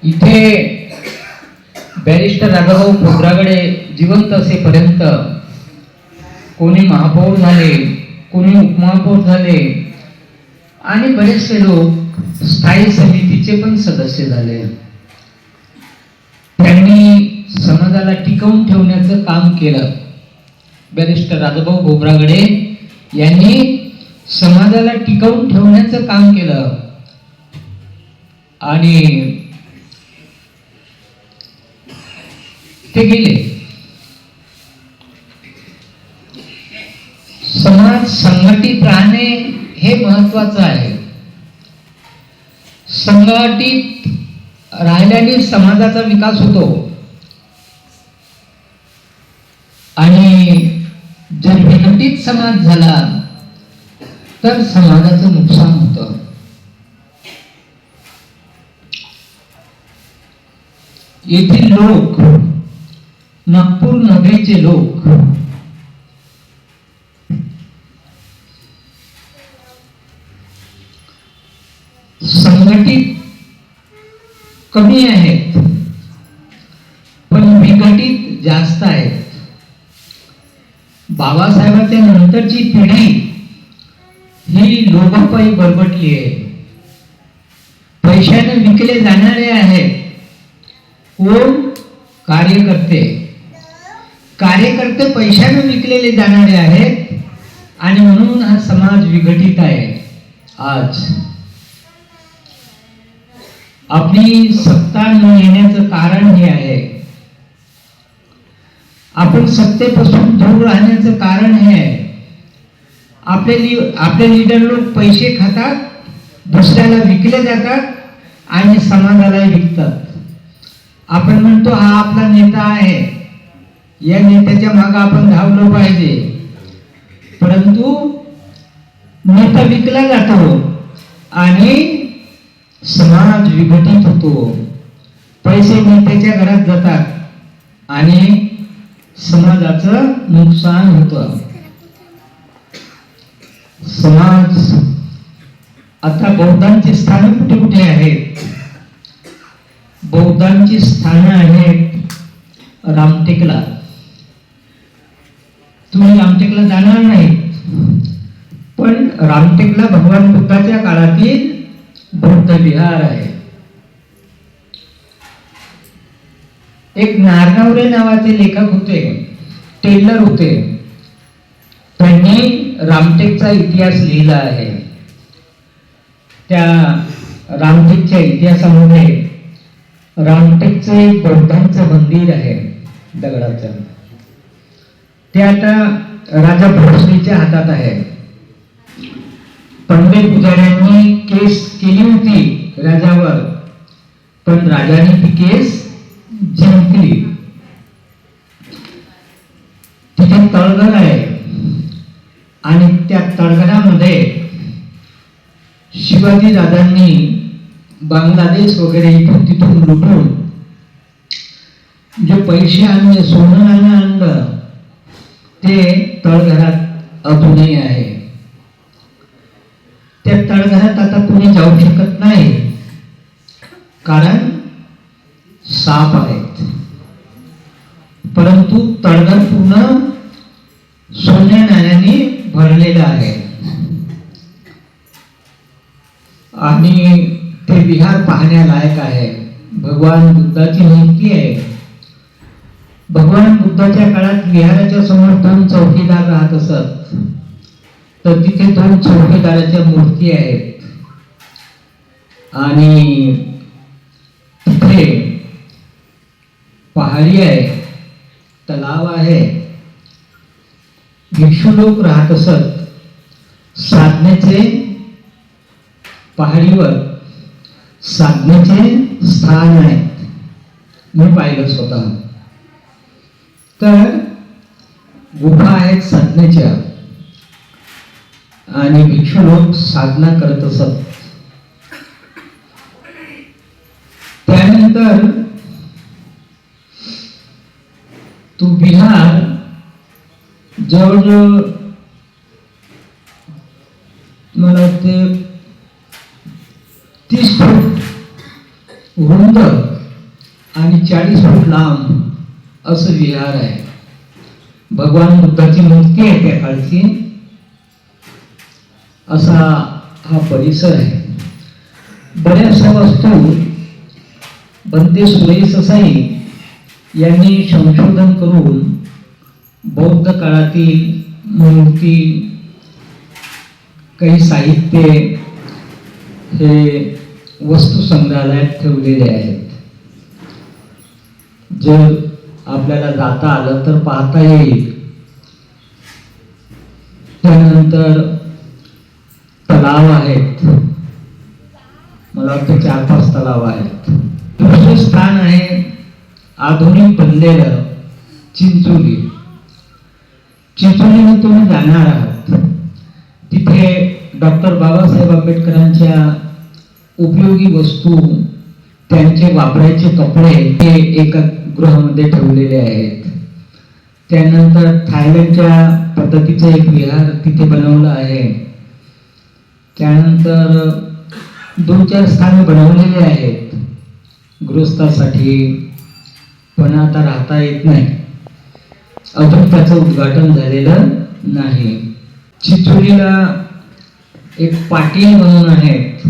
इथे बॅरिस्टर राघव खोब्रागडे जिवंत असेपर्यंत कोणी महापौर झाले, कोणी उपमहापौर झाले आणि बरेचसे लोक स्थायी समितीचे पण सदस्य झाले. त्यांनी समाजाला टिकवून ठेवण्याचं काम केलं. बॅरिस्टर राघव खोब्रागडे यांनी समाजाला टिकवून ठेवण्याचं काम केलं. आणि ते गेले. समाज संघटित राहणे हे महत्वाचं आहे. संघटित राहिल्याने समाजाचा विकास होतो आणि जर विघटित समाज झाला तर समाजाचं नुकसान होतं. येथील लोक, नागपूर नगरीचे लोक संघटित कमी आहेत पण विघटित जास्त आहेत. बाबासाहेबांच्या नंतरची पिढी ही लोभापायी बरबटली आहे. पैशाने विकले जाणारे आहेत कोण? कार्यकर्ते. कार्यकर्ते पैशाने विकलेले जाणारे आहेत आणि म्हणून हा समाज विघटित आहे. आज आपली सत्ता न येण्याचं कारण हे आहे. आपण सत्तेपासून दूर राहण्याचं कारण हे आहे. आपले लीडर लोक पैसे खातात, दुसऱ्याला विकले जातात आणि समाजाला विकतात. आपण म्हणतो हा आपला नेता आहे, या नेत्याच्या मागे आपण धावलो पाहिजे, परंतु नेता विकला जातो आणि समाज विघटित होतो. पैसे नेत्याच्या घरात जातात आणि समाजाचं नुकसान होतं. समाज आता बौद्धांची स्थानं कुठे कुठे आहेत? बौद्धांची स्थानं आहेत रामटेकला. तुम्ही रामटेकला जाणार नाही, पण रामटेकला भगवान बुद्धाच्या काळातील बौद्ध विहार आहे. एक नारनवरे नावाचे लेखक होते, टेलर होते. त्यांनी रामटेकचा इतिहास लिहिला आहे. त्या रामटेकच्या इतिहासामध्ये रामटेकचं एक बौद्धांचं मंदिर आहे दगडाचं. ते आता राजा भोसलेच्या हातात आहे. पंडे पुजाऱ्यांनी केस केली होती राजावर, पण राजाने ती केस जिंकली. तिथे तळघर आहे आणि त्या तळघरामध्ये शिवाजी राजांनी बांगलादेश वगैरे इथून तिथून लुटून जे पैसे आणले, सोनं आणलं, ते तळघरात अजूनही आहे. त्या तळघरात आता कुणी जाऊ शकत नाही, कारण साप आहेत. परंतु तळघर पूर्ण सोन्या नाण्याने भरलेलं आहे आणि ते विहार पाहण्यालायक आहे. भगवान बुद्धाची मूर्ती आहे. भगवान बुद्धाच्या काळात विहाराच्या समोर 2 चौकीदार राहत असत, तर तिथे 2 चौकीदाराच्या मूर्ती आहेत आणि तिथे पहाडी आहे, तलाव आहे. भिक्षू लोक राहत असत. साधनेचे पहाडीवर साधनेचे स्थान आहेत, मी पाहिलं स्वतः. तर गुफा आहेत साधनेच्या आणि भिक्षू लोक साधना करत असत. त्यानंतर तो विहार जवळजवळ मला वाटते 30 फूट रुंद आणि 40 फूट लांब असं विहार आहे. भगवान बुद्धाची मूर्ती आहे त्या काळची. असा हा परिसर आहे. बऱ्याचशा वस्तू बनते सुरेश ससाई यांनी संशोधन करून बौद्ध काळातील मूर्ती, काही साहित्य हे वस्तू संग्रहालयात ठेवलेले आहेत. जर आपल्याला जाता आलं तर पाहता येईल. त्यानंतर तलाव आहेत, मला वाटतं 4-5 तलाव आहेत. दुसरं स्थान आहे आधुनिक बनलेलं चिंचोली. चिंचोलीने तुम्ही जाणार आहात, तिथे डॉक्टर बाबासाहेब आंबेडकरांच्या उपयोगी वस्तू, त्यांचे वापरायचे कपडे हे एका गृहामध्ये ठेवलेले आहेत. त्यानंतर थायलंडच्या पद्धतीचं एक विहार तिथे बनवलं आहे. त्यानंतर 2-4 स्थाने बनवलेली आहेत गृहस्थासाठी, पण आता राहता येत नाही, अजून त्याचं उद्घाटन झालेलं नाही. चिंचोलीला एक पाटील म्हणून आहेत,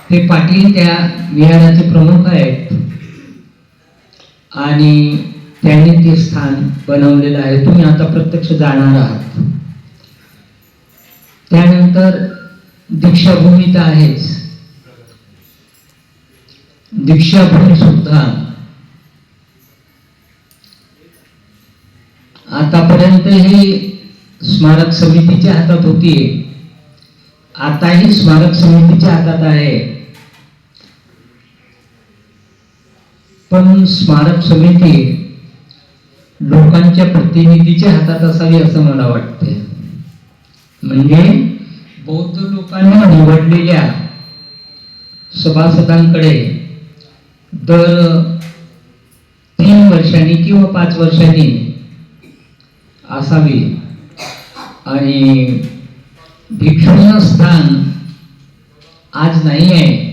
ते पाटील त्या विहाराचे प्रमुख आहेत आणि त्यांनी ते स्थान बनवलेलं आहे. तुम्ही आता प्रत्यक्ष जाणार आहात. त्यानंतर दीक्षाभूमी तर आहेच, दीक्षाभूमी सुद्धा आतापर्यंत ही स्मारक समितीच्या हातात होती, आताही स्मारक समितीच्या हातात आहे. पण स्मारक समिती लोकांच्या प्रतिनिधीच्या हातात असावी असं मला वाटते. म्हणजे बौद्ध लोकांना निवडलेल्या सभासदांकडे दर 3 वर्षांनी किंवा 5 वर्षांनी असावी. आणि भिक्षूंना स्थान आज नाही आहे.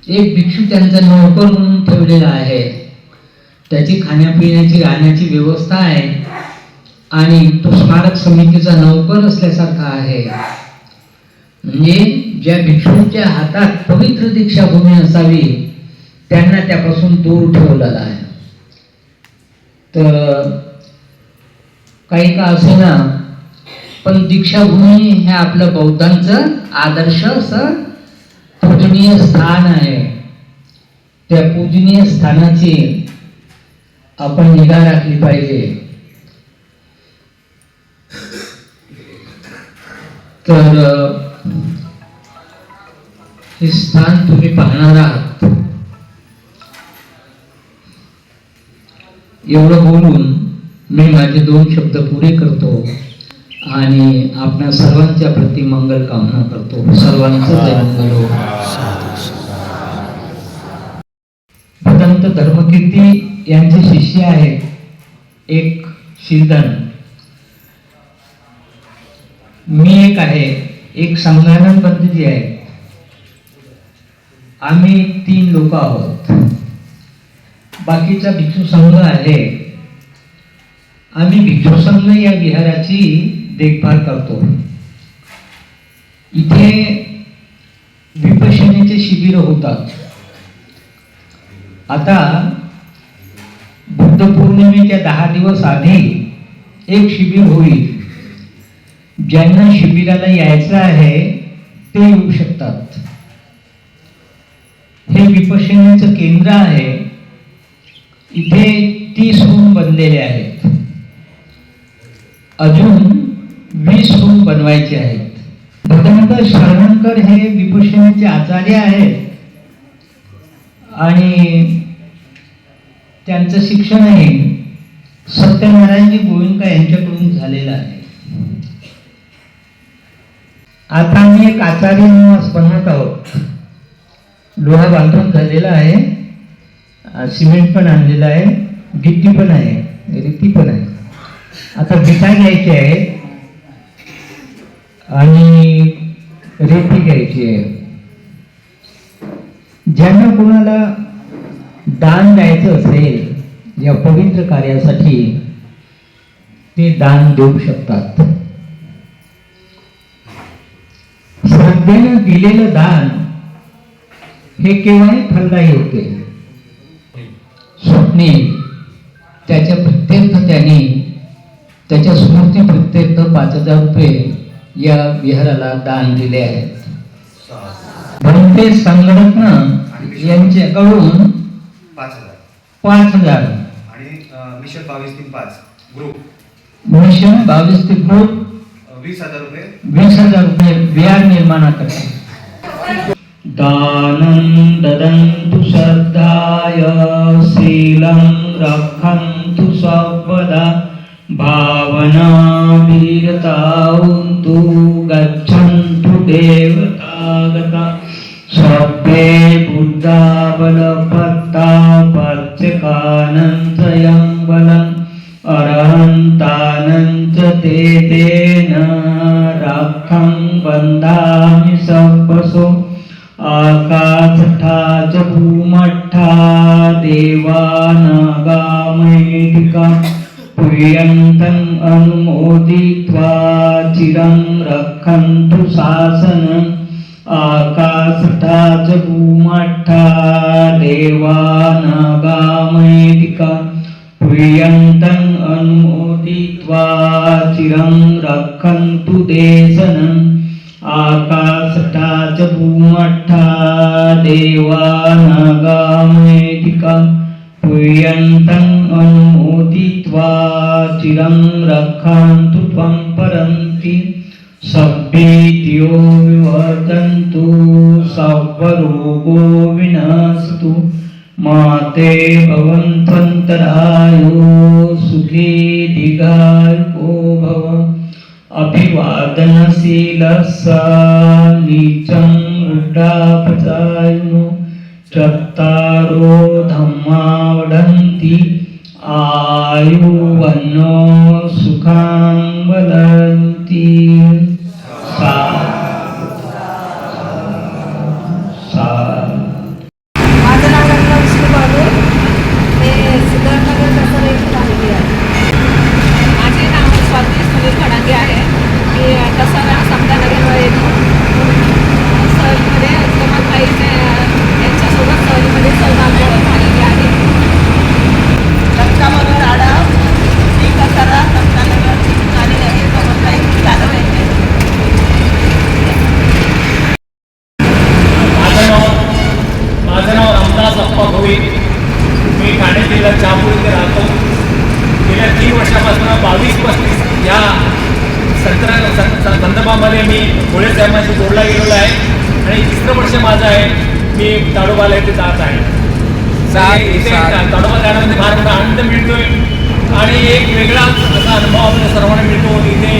एक भिक्षू त्यांचा नौकर म्हणून ठेवलेला आहे, त्याची खाण्यापिण्याची राहण्याची व्यवस्था आहे आणि तो स्मारक समितीचा नौकर असल्यासारखा आहे. म्हणजे ज्या भिक्षूंच्या हातात पवित्र दीक्षाभूमी असावी त्यांना त्यापासून दूर ठेवलेला आहे. तर काही का असेना, पण दीक्षाभूमी हे आपलं बौद्धांचं आदर्श असं पूजनीय स्थान आहे. त्या पूजनीय स्थानाची आपण निगा राखली पाहिजे. तर हे स्थान तुम्ही पाहणार आहात. एवढं बोलून मी माझे 2 शब्द पुरे करतो आणि आपल्या सर्वांच्या प्रति मंगल कामना करतो. सर्वांचं जय मंगल हो. भदंत धर्मकीर्ती यांचे शिष्य आहेत एक श्रीधन, मी एक आहे, एक संघानंद बंधूजी आहे. आम्ही 3 लोक आहोत. बाकीचा भिक्षू संघ आहे. आम्ही भिक्षू संघ या विहाराची देखभाल करतो. इथे विपश्यनेचे शिबिर होतात. आता बुद्ध पौर्णिमेच्या 10 दिवस आधी एक शिबिर होईल. ज्यांना शिबिराला यायचं आहे ते येऊ शकतात. हे विपश्यनेचं केंद्र आहे. इथे 30 रूम बनलेले आहेत. अजून 20 रूम बनवायचे आहेत. भदंत शरणकर हे विपश्यनेचे आचार्य आहेत आणि त्यांचं शिक्षणही सत्यनारायणजी गोविंदका यांच्याकडून झालेलं आहे. आता आम्ही एक आचार्य निवास बनवत आहोत. लोहा बांधून झालेला आहे, सिमेंट पण आणलेलं आहे, गिट्टी पण आहे, रेती पण आहे. आता विटा घ्यायची आहे आणि रेती घ्यायची आहे. ज्यांना कोणाला दान द्यायचं असेल या पवित्र कार्यासाठी ते दान देऊ शकतात. श्रद्धेनं दिलेलं दान हे केव्हाही फलदायी होते. स्वप्ने त्याच्या प्रत्यर्थ त्यांनी त्याच्या स्मृती प्रत्यर्थ 5,000 रुपये या विहाराला दान दिले आहेत. भंते संघटना यांच्याकडून 5,000 आणि मिशन 2235 ग्रुप मिशन 22 ते ग्रुप 20,000 रुपये 20,000 रुपये विहार निर्माणाकरता. दानं ददन्तु श्रद्धाय शीलं रक्षन्तु सर्वदा भावना वीरतावन्तु गच्छन्तु देवतागता सर्वे बुद्धा बलभक्ता पच्यकानञ्च यं बलम् अरहन्तानञ्च ते तेन राखं वन्दामि सर्वसो आकाशठा च भूमठा देवानागामहेदिका पुयन्तं अनुमोदित्वा चिरं रक्षन्तु शासनम् आकाशठा च भूमठा देवानागामहेदिका पुयन्तं अनुमोदित्वा चिरं रक्षन्तु देशनम् आकाशठा च भूमठा देवानागामहेदिका पुयन्तं अनुमोदित्वा चिरं रक्षन्तु त्वं परन्ति सभ्येत्यो विवर्धन्तु सर्वरोगो विनाशतु माते भवन्त्वन्तरायो सुखी दीर्घायुको भव. अभिवादनशीलस्य नीचं वृद्धापचारिणो चत्तारो धम्मा वदन्ति आयुवन्नो सुखं वदन्ति. माझं नाव रत्ना विष्णू बाबू, हे सिद्धार्थनगर दसरा येथे राहिली आहे. माझे नाव स्वाती सुनील खडांगे आहे. मी दसरा समतानगरवर येतो. सहलीमध्ये जमाताईच्या यांच्यासोबत सहलीमध्ये सहभाग झालेली आहे. रक्षाबंधन आडाव ही दसरा समतानगर आणि जमाताई जाधव यांचे. माझं नाव रामदास अप्पा भोई. मी ठाणे जिल्हा शहापूर इथे राहतो. गेल्या 3 वर्षापासून 22-35 या संदर्भामध्ये मी भोळे साहेबांशी जोडला गेलेलो आहे आणि 3रं वर्ष माझं आहे. मी ताडोबाला इथे जात आहे. इथे ताडोबा जाण्यामध्ये फार मोठा आनंद मिळतोय आणि एक वेगळा असा अनुभव आपल्या सर्वांना मिळतो. इथे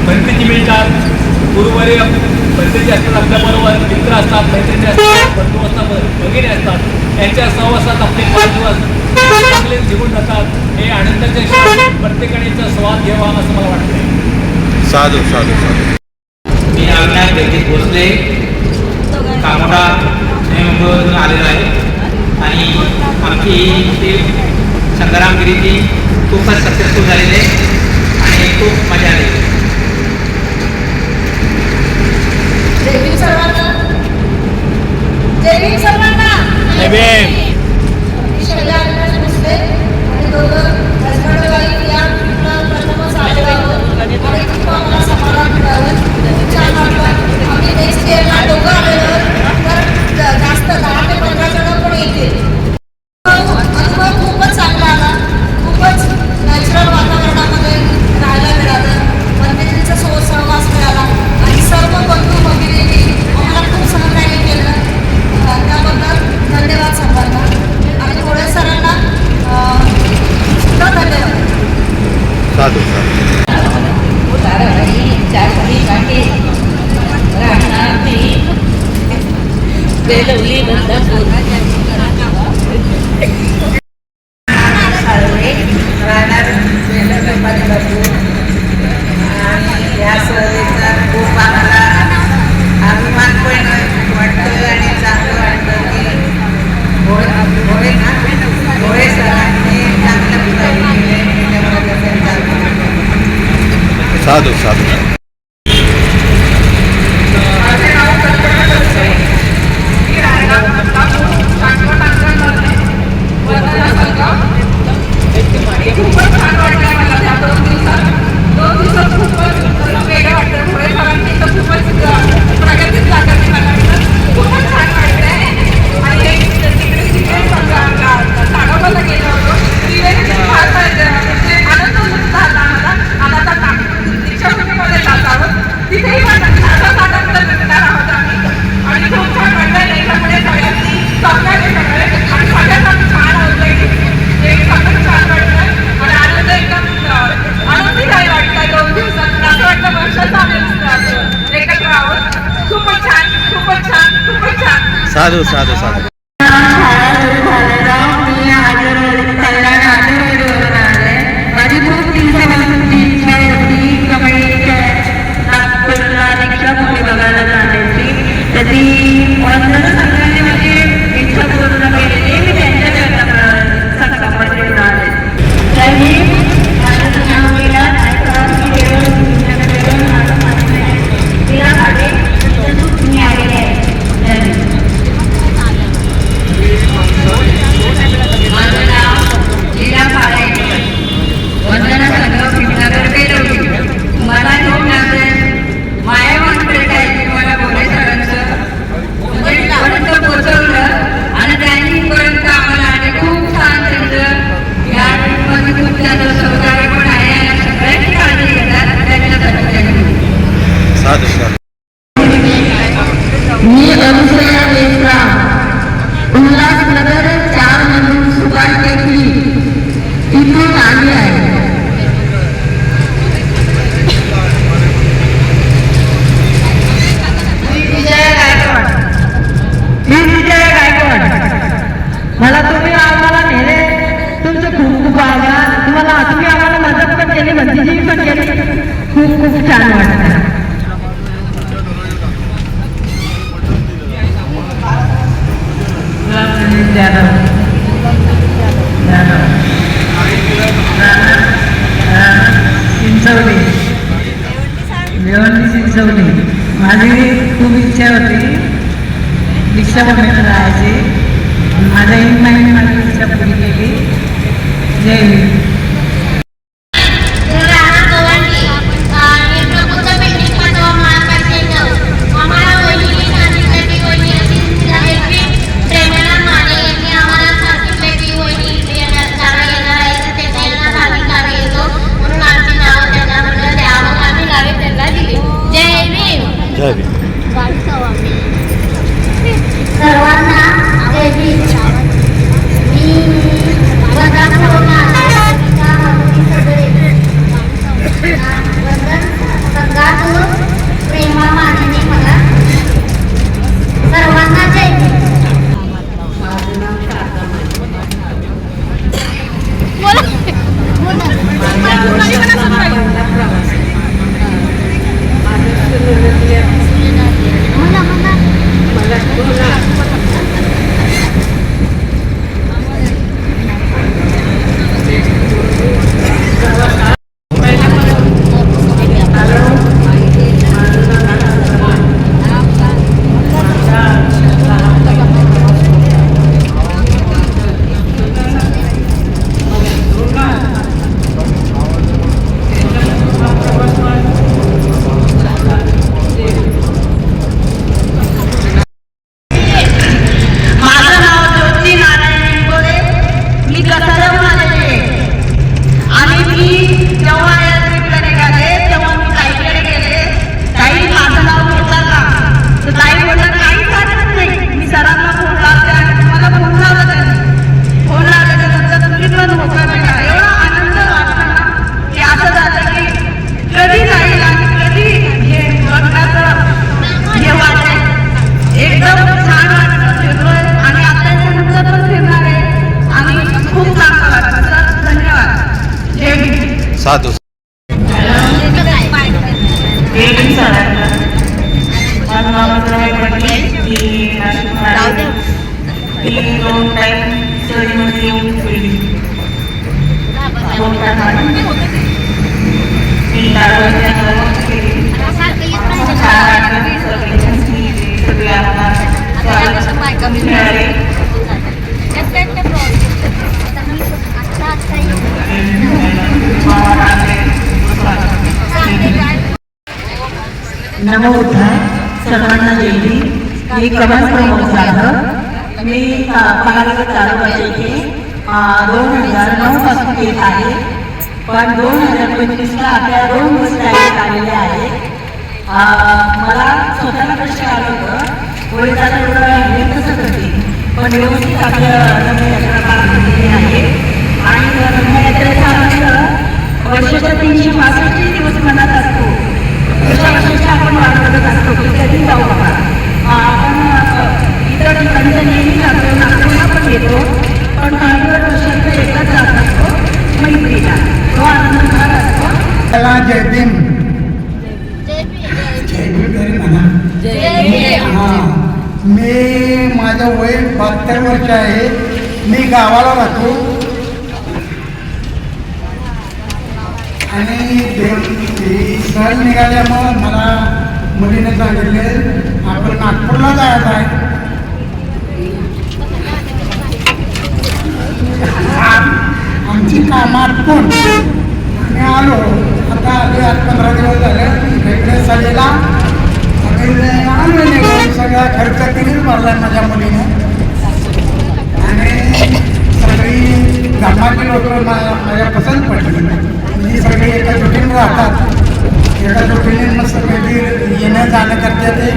भंतेजी मिळतात, गुरुवारी भंतेजी असतात, आपल्याबरोबर मित्र असतात, मैत्रिणी असतात, बंधू असतात, वगैरे असतात. यांच्या सहवासात आपले 5 दिवस चांगले जीवन जातात. हे आनंदाचे क्षण प्रत्येकाने याचा स्वाद घ्यावा असं मला वाटतंय. साधू साधू साधू. मी अविनाश जगदीश भोसले कामोडा मुंबईवरून आलेलो आहे आणि आमची ही संग्रामगिरी ती खूपच सक्सेसफुल झालेली आहे आणि खूप मजा आली. जय भीम सर्वांना. जय भीम सर्वांना. जय भीम. मी शैला अविनाश भोसले आणि दोघं हजबंडवाडी या ट्रिपला प्रथमच आलेलो आहोत आणि खूप आम्हाला समाधान मिळालं. छान वाटलं. आम्ही नेक्स्ट इयरला दोघं आलेलो तर जास्त 10 ते 15 जण पण येतील. अनुभव खूपच चांगला आला. खूपच नॅचरल वातावरणामध्ये राहायला मिळालं. मंदिरांचा सहवास मिळाला आणि सर्व बंधू भगिनींनी आम्हाला खूप सहकार्य केलं. त्याबद्दल धन्यवाद सर्वांना आणि थोड्या सरांना सुद्धा धन्यवाद. साधू साधू. बेलवली बंदापूर राहणार बेलवली आणि या सहलीचा खूप आम्हाला अभिमान पण वाटतो आणि चांगलं वाटतं की भोळे सरांनी चांगलं साधू साधू. खूपच छान वाटलं मला त्या 2 दिवसात. 2 दिवसात खूपच वेगळं वाटतं. भोळे सरांनी तर खूपच प्रगतीच लागत मला. साधू साधू साधू माझी खूप दिवसापासूनची इच्छा होती कबड्डीच्या नागपूरला रिक्षा मोठी बघायला जाण्याची, तर ती वंदना संघाने माझी इच्छा पूर्ण केलेली. मी त्यांच्या संघामध्ये आले. तर मी माझ्या मुलीला तिला माझे मी आलेले आहे. माझं नाव लीला पाळे, वंदना संघ भीमनगर बेलवली. मला खूप मायावान भेटायची, मला बोले सरांचं म्हणजे पर्यंत पोचवलं आणि त्यांनी पर्यंत आम्हाला आणि खूप छान त्यांचं या मध्ये खूप त्याचं सहकार्य पण आहे आणि सगळ्यांची काळजी घेतात त्यांच्यासाठी त्यांनी. साधू साधू मी अनुसया देशराम, उल्हासनगर 4 मधून सुभाष टेकली इथून आली आहे. मी विजया गायकवाड. मला तुम्ही आम्हाला नेले, तुमचं खूप खूप आभार. तुम्हाला तुम्ही आम्हाला मदत पण केली, भंतीजी पण केली. खूप खूप छान वाटतं. चिंचवली. माझी खूप इच्छा होती रिक्षा बघायला जायची. माझ्या इन्माईने माझी इच्छा पुरी केली. जय हिंद. सर्वांना जय भीम. मी वंदन संघातून प्रेमा मानेने मला सर्वांना जय भीम. माझं नाव शारदा साधू नमो बुद्धाय. सर्वांना जय भीम. मी कमल प्रमोद जाधव. मी पालघर तालुक्यात इथे 2009 पासून येत आहे, पण 2025ला आपल्या 2 वर्ष आलेले आहे. मला स्वतःला कष्ट आलं होतं, वडिलांना एवढं हे कसं करते, पण व्यवस्थित आपल्या रथयात्रा पार पडलेली आहे. आणि रथयात्रेचा आनंद वर्षाच्या 365 दिवस मनात असतो. आपण वाट बघत असतो की कधी जाऊ आपण इतर माझं वय 72 वर्ष आहे. मी गावाला राहतो आणि सहल निघाल्यामुळं मला मुलीने सांगितले आपण नागपूरला जायचं आहे. आमची कामात कोण आम्ही आलो. आता आले 8-15 दिवस झाले इकडे सगळेला आलो निघून. सगळा खर्च तिनेच भरला माझ्या मुलीने आणि सगळी धर्माची लोक माझ्या पसंत पडली. म्हणजे सगळी एका जुटीने राहतात. एका जुटीने मस्त पैकी येणं जाणं करते. ते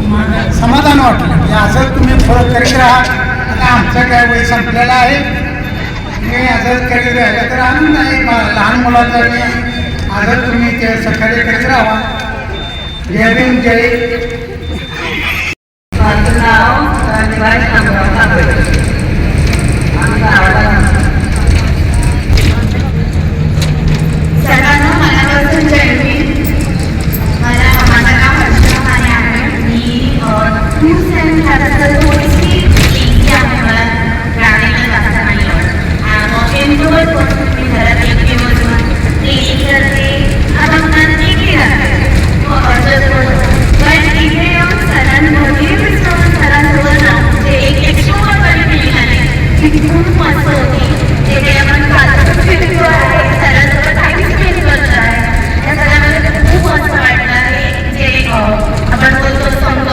मला समाधान वाटलं की असं तुम्ही फरक करीत राहा. आता आमचं काय वय संपलेलं आहे. मी असं करीत राहिलं तर आनंद आहे. लहान मुलांचा मी आदर तुम्ही ते सकाळी करीत राहा. जय भीम जय. माझं नाव निवास शामराव कांबळे. आम्ही गावाला सर्वांना मनापासून जय भीम. माझं नाव हर्षा माने आहे. मी टूर्स अँड ट्रॅव्हल्स थोडीशी इथे आहे. मला गाडीला जास्त नाही आवडत. इंट्रोवर्ट पर्सन मी घरात एकटी बसून क्लिनिंग करते. आता मला एकटी राहते. पण इथे येऊन सरांभोवती मिसळून सरांसोबत राहून जे एक एक्स्ट्रोवर्ट फीलिंग आहे ती खूप मस्त होती. तिथे आपण पाच फिरतो आहे. सरांसोबत टाइम स्पेंड करतो आहे. त्या सरांमध्ये खूप मस्त वाटलं आहे. जे आपण बोलतो संघ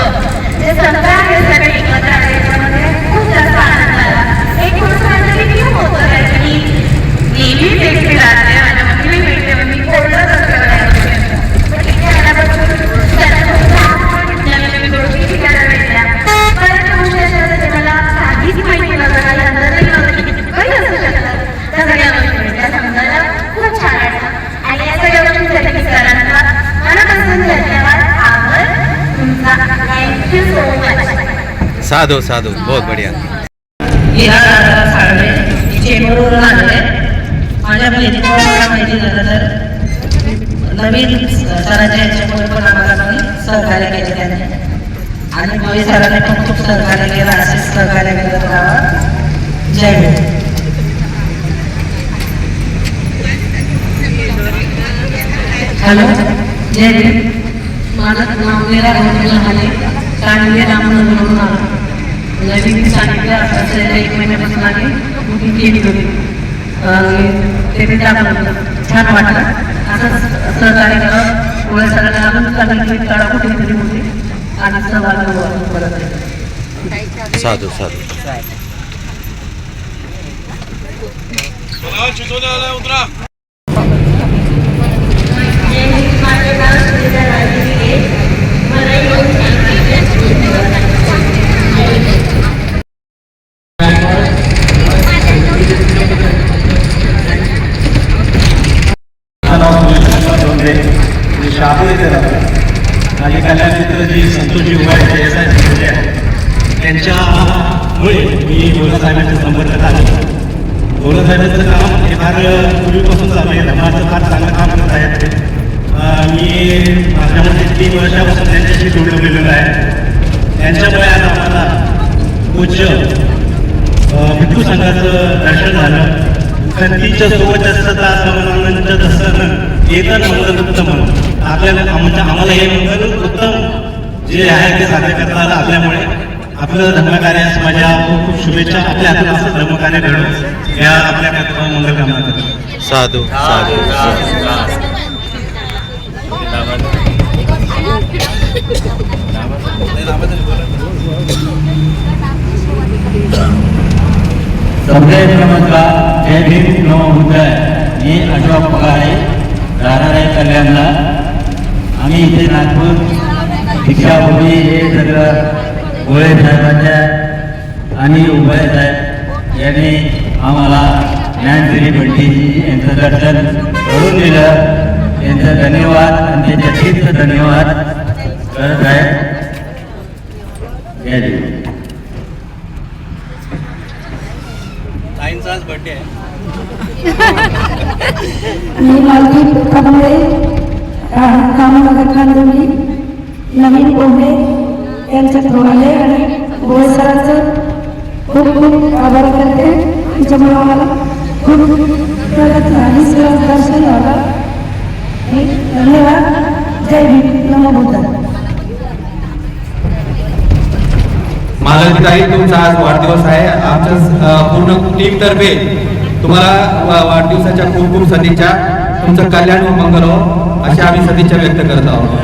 जे संघ आहे सगळे एकत्र आहे. त्याच्यामध्ये खूप जास्त आनंद आला. एक गोष्ट माझ्या किती होतं आहे की नेहमी भेटते राहते माझ्या मम्मी भेटते. मी बोलत असते पण इथे आल्यापासून नवीन गोष्टी शिकायला भेटल्या. परत गोष्टी मला काहीच माहिती नव्हतं. अंदाजही नव्हतं की काही असू शकतात. त्या सगळ्या गोष्टी भेटल्या. समजायला खूप छान वाटलं आणि या सगळ्या गोष्टींसाठी सरांचा मनापासून धन्यवाद. आभार तुमचा. Thank you so much. साधू साधू बहुत बढ़िया. साळवे चेंबूरवरून आलेले. माझ्या बहिणीला मला माहिती झालं तर नवीन सरांच्या याच्यामुळे पण आम्हाला पण सहकार्य केले त्यांनी आणि मोदी सरांनी पण खूप सहकार्य केलं. असेच सहकार्य करत राहावं. जय भीम. हॅलो जय भीम. माझं नाव मेरा आहे. सांगली रामनगरवरून आलो. नवीन सांगितलं असलेल्या 1 महिन्यापासून आम्ही बुकिंग केली होती. ते छान वाटलं. असं सहकार्य करत पुढे सगळ्यांना अजून चांगली काळा कुठेतरी होती आणि सहभाग करत आहे. साधू साधू. माझं नाव सुनीता राजेली आहे. मला येऊन शाबू येथे राहतात. माझे कल्याण मित्र जी संतोषजी उभारचे त्यांच्यामुळे मी बोलसाहेबांच्या संपर्कात आलो. बोलसाहेबांचं काम हे फार पूर्वीपासून चालू आहे. धर्माचं फार चांगलं काम करत आहेत. मी माझ्यामध्ये 3 वर्षापासून त्यांच्याशी जोडलेलो आहे. त्यांच्यामुळे आज आम्हाला पूज्य भिक्खू संघाचं दर्शन झालं. कंतीच्या सोबत समनानंद दसन येतं मंगल उत्तम. आपल्याला आम्हाला हे मंगल उत्तम जे आहे ते साध्य करता आलं आपल्यामुळे. आपलं धर्मकार्यास माझ्या खूप खूप शुभेच्छा. आपल्या हातून असं धर्मकार्य घडून या आपल्या मंगल कामना करतो. साधू साधू. सगळे नमस्कार. जय भीम नमोबुद्धाय. मी अशोक पगारे राहणार आहे कल्याणला. आम्ही इथे नागपूर दीक्षाभूमी हे सगळं गोळे साहेबांच्या आणि उभय साहेब यांनी आम्हाला ज्ञानश्री पंडितजी यांचं दर्शन करून दिलं. यांचं धन्यवाद आणि त्यांच्या तीर्थ धन्यवाद करत आहे. जय भीम. ताईंचाच बर्थडे आहे. मी लालजी कांबळे, कामनगर खांदोली, नवीन कोंबडे यांच्या थ्रू आले आणि गोळे सरांचं खूप खूप आभार करते. त्याच्यामुळे आम्हाला खूप प्रगत झाली, सहज दर्शन झालं. धन्यवाद. जय भीम. नमो बुद्धाय. मालतीताई, तुमचा आज वाढदिवस आहे. आमच्या पूर्ण टीम तर्फे तुम्हाला वाढदिवसाच्या खूप खूप सदिच्छा. तुमचं कल्याण व मंगल हो अशी आम्ही सदिच्छा व्यक्त करत आहोत.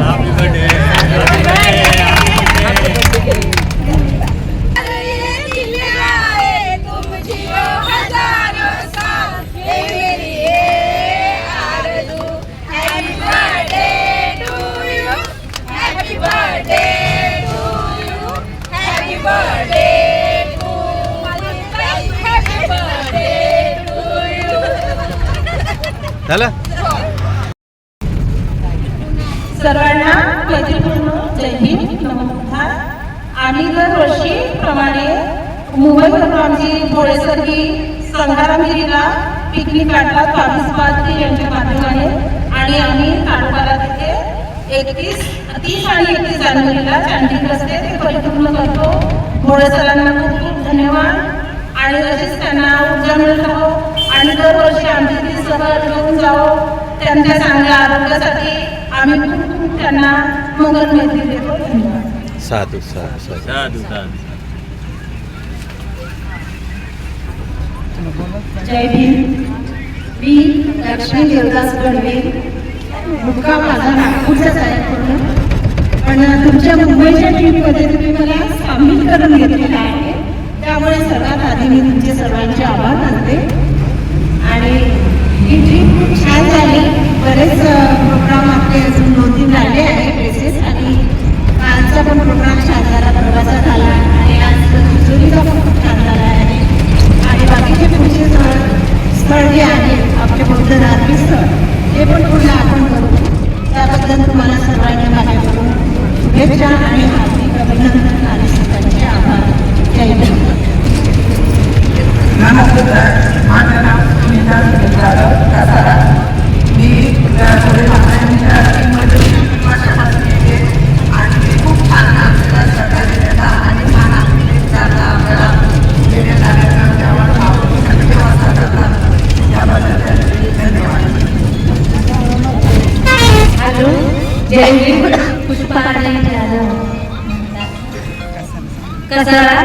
झालं. सर्वांना मैत्रीपूर्ण जय हिंद. नमस्कार. आम्ही दरवर्षीप्रमाणे मुंबईवरून आमची भोळेसरगी संघारामगिरीला पिकनिक काढला 22 यांच्या माध्यमाने आणि आम्ही ताडोबाला तिथे 30 आणि 31 जानेवारीला चांडिक रस्ते ते परिपूर्ण करतो. भोळेसरांना खूप खूप धन्यवाद आणि अशीच त्यांना ऊर्जा मिळत राहो आणि दरवर्षी आमची ती सहल घेऊन जावो. त्यांच्या चांगल्या आरोग्यासाठी आम्ही खूप खूप त्यांना मंगल मैत्री देतो. धन्यवाद. साधू साधू साधू साधू. जय भीम. मी लक्ष्मी देवदास गणवे. मुक्काम माझा नागपूरचाच आहे पूर्ण, पण तुमच्या मुंबईच्या ट्रीपमध्ये तुम्ही मला सामील करून घेतलेला आहे. त्यामुळे सर्वात आधी मी तुमचे सर्वांचे आभार मानते. आणि ही ट्रीप खूप छान झाली. बरेच प्रोग्राम आपले अजून 2-3 राहिले आहे प्लेसेस आणि कालचा पण प्रोग्राम छान झाला, परवाचा झाला आणि आज तिजोरीचा पण खूप छान झाला आहे. आणि बाकीचे पुढचे स्थळ जे आहे आपले बौद्ध धार्मिक स्थळ ते पण पुढे आपण करू. त्याबद्दल तुम्हाला सर्वांनी माझ्याकडून शुभेच्छा आणि हार्दिक अभिनंदन आणि सर्वांचे आभार. जय हिंद. माझं नाव सुनीता कसारा. मी पुढे वर्षापासून येते आणि खूप छान आपल्याला सहकार्य देता आणि छान आपल्याला देण्यात आल्यानं त्यावर व्यवस्था करतात. त्याबद्दल धन्यवाद. हॅलो. जय हिंद. पुष्पा कसारा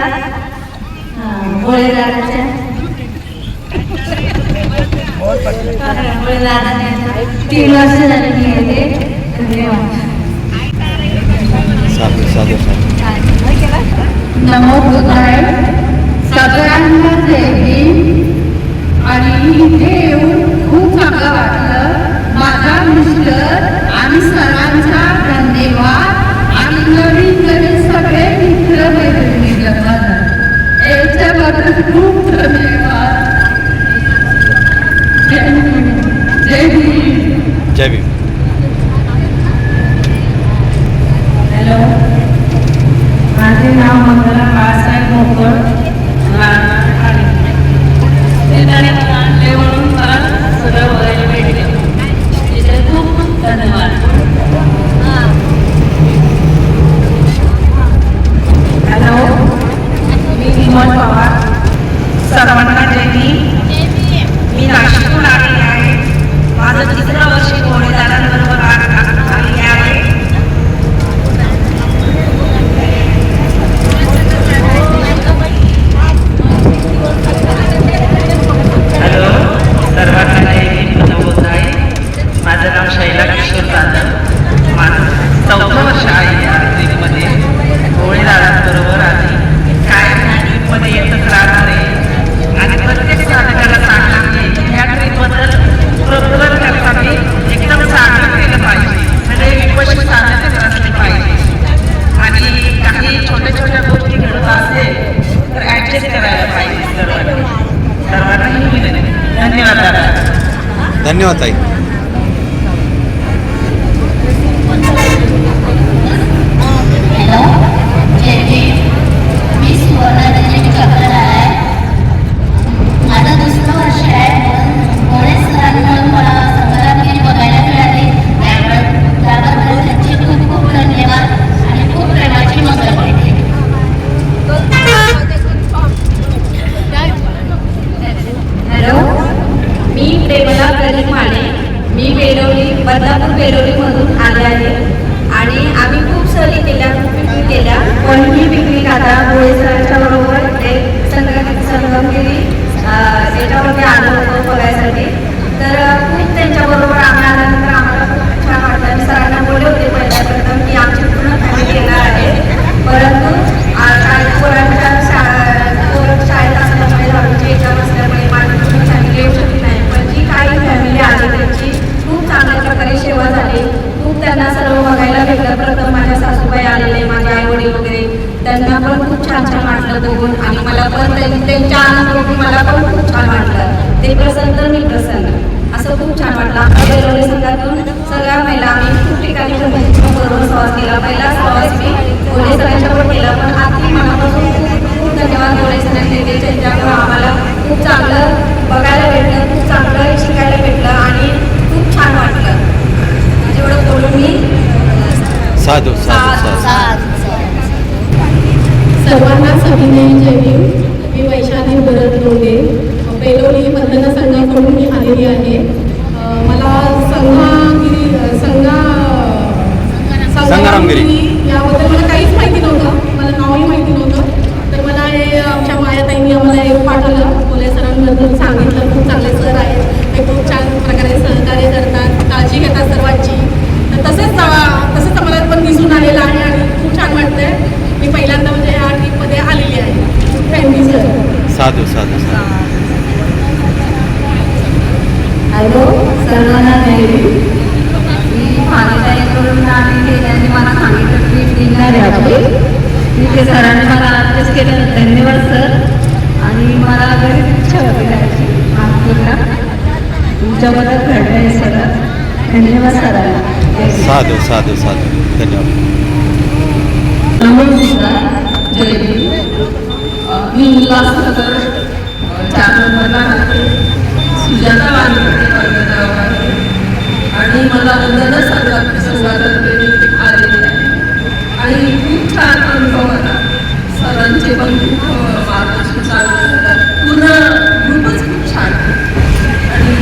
भोळेदाराच्या 3 वर्ष झाले मी येते. धन्यवाद. साधू साधू साधू. नमो बुद्धाय. सगळ्यांना जय भीम. आणि इथे येऊन खूप चांगलं वाटलं. माझा मिस्टर आणि सर्वांचा धन्यवाद आणि नवीन नवीन सगळे मित्र मैत्रिणी जमा झाले याच्याबद्दल खूप धन्यवाद. जय भीम. जय भीम. हॅलो. माझे नाव मंगला बाळासाहेब मोकळ. आणले म्हणून मला सगळं बघायला भेटले. तिथे खूप खूप धन्यवाद. हॅलो. मी विमल पवार. सर्वांना जय भीम. मी नाशिकहून आलेली आहे. माझं 3रं वर्ष घोडेदारांबरोबर आलेली आहे. हॅलो. सर्वांना जय भीम. नमो आहे. माझं नाव शैला किशोर जाधव. माझं 4थं वर्ष आहे या ट्रीपमध्ये. घोडेदारांबरोबर आधी काय ट्रीपमध्ये येतच राहणार आहे आणि प्रत्येक साधकाला सांगणार की ह्या ट्रीपबद्दल प्रबोधन करताना एकदम चांगलं केलं पाहिजे. म्हणजे विपक्षी साधकच असले पाहिजे आणि काही छोट्या छोट्या गोष्टी घडत असेल तर ॲडजस्ट करायला पाहिजे सर्वांना ही विनंती. धन्यवाद दादा. धन्यवाद ताई. हॅलो. जय भीम. मी सुवर्णा चक्र आहे. माझं 2रं वर्ष आहे. भोळे सरांमुळे मला संग्रामगिरी बघायला मिळाली. त्याबद्दल त्यांचे खूप खूप धन्यवाद आणि खूप प्रेमाची मंगल. पण ही पिकनिक आता गोळे सरांच्या बरोबर एक संगमगिरी याच्यावरती आलो होतो बघायसाठी. तर खूप त्यांच्याबरोबर आम्ही आल्यानंतर आम्हाला खूप छान वाटलं आणि सरांना बोलले होते पहिल्या प्रथम की आमची पूर्ण फॅमिली येणार आहे, परंतु पोरांच्या शाळेत असल्यामुळे दहावीची एक्झाम असल्यामुळे माझी पूर्ण फॅमिली येऊ शकली नाही. पण जी काही फॅमिली आली त्यांची खूप चांगल्या प्रकारे सेवा झाली. खूप त्यांना सर्व बघायला भेटलं. प्रथम माझ्या सासूबाई आलेले, माझे आई वडील वगैरे, त्यांना पण खूप छान छान वाटलं बघून आणि मला पण त्यांच्या आनंद बघून मला पण खूप छान वाटलं. ते प्रसन्न तर मी प्रसन्न, असं खूप छान वाटलं. आमच्या बेलवली संघातून सगळ्या महिला आम्ही खूप ठिकाणी बरोबर प्रवास केला. पहिला प्रवास मी गोळे सरांच्यावर केला, पण आधी मनापासून खूप खूप धन्यवाद गोळे सरांनी दिले. त्यांच्यामुळे आम्हाला खूप चांगलं बघायला भेटलं, खूप चांगलं शिकायला भेटलं आणि खूप छान वाटलं. जेवढं बोलून मी साधू साधू साधू सर्वांना सविनय जय भीम. मी वैशाली भरत लोंढे, बेलोली वंदना संघाकडून मी आलेली आहे. मला संग्रामगिरी याबद्दल मला काहीच माहिती नव्हतं, मला नावही माहिती नव्हतं. तर मला हे आमच्या मायाताईंनी आम्हाला हे पाठवलं, गोळे सरांबद्दल सांगितलं. खूप चांगले सर आहेत, ते खूप छान प्रकारे सहकार्य करतात, काळजी घेतात सर्वांची. तर तसंच आम्हाला पण दिसून आलेलं आहे आणि खूप छान वाटतंय. मी पहिल्यांदा म्हणजे या ट्रीपमध्ये आलेली आहे. Thank you sir. साधू साधू हॅलो सर्वांना जय भीम. मी मालिकाईकडून आणि त्यांनी मला सांगितलं ट्रीप निघणार आहे आपली. मी ते सरांनी मला ॲडजस्ट केलं, धन्यवाद सर. आणि मला बरीच इच्छा होती जायची नागपूरला, तुमच्याबद्दल घडलं आहे सगळं. धन्यवाद सरांना. साधू साधू साधू धन्यवाद. नमस्कार, जय भीम. मी उल्हासनगर 4 नंबरला राहते. सुजाता वाणी आणि मला वंदना संघातर्फे आलेले आहे आणि खूप छान अनुभव आला. सरांचे पण खूप मार्गदर्शन चालू होतात. पूर्ण ग्रुपच खूप छान आणि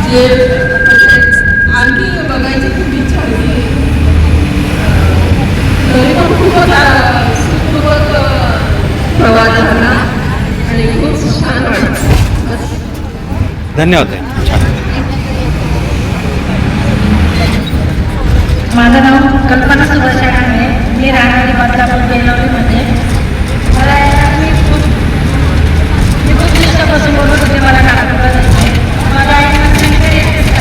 जे आणखी बघायची खूप इच्छा होती. तरी पण खूपच प्रवास झाला आणि खूप छान वाटतं. धन्यवाद. छान. माझं नाव कल्पना सुभाष आहे. मी राहणारी बदलापूर बेलवलीमध्ये. मला मी खूप दिवसापासून बोलत होते मला नागपूरला जायचं. मला इकडे येते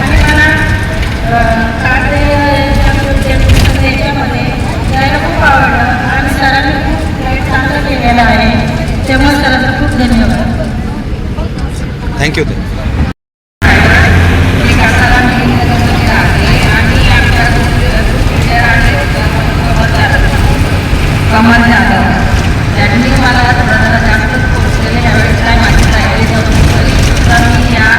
आणि मला याच्यामध्ये जायला खूप आवडलं आणि सरांनी खूप गाईड चांगलं केलेलं आहे. त्यामुळे सरांचा खूप धन्यवाद. थँक्यू. कमाल जाधव त्यांनी मला थोडं जास्त कोर्स केले. ह्यावेळेस काय माझी तयारी करून तर मी या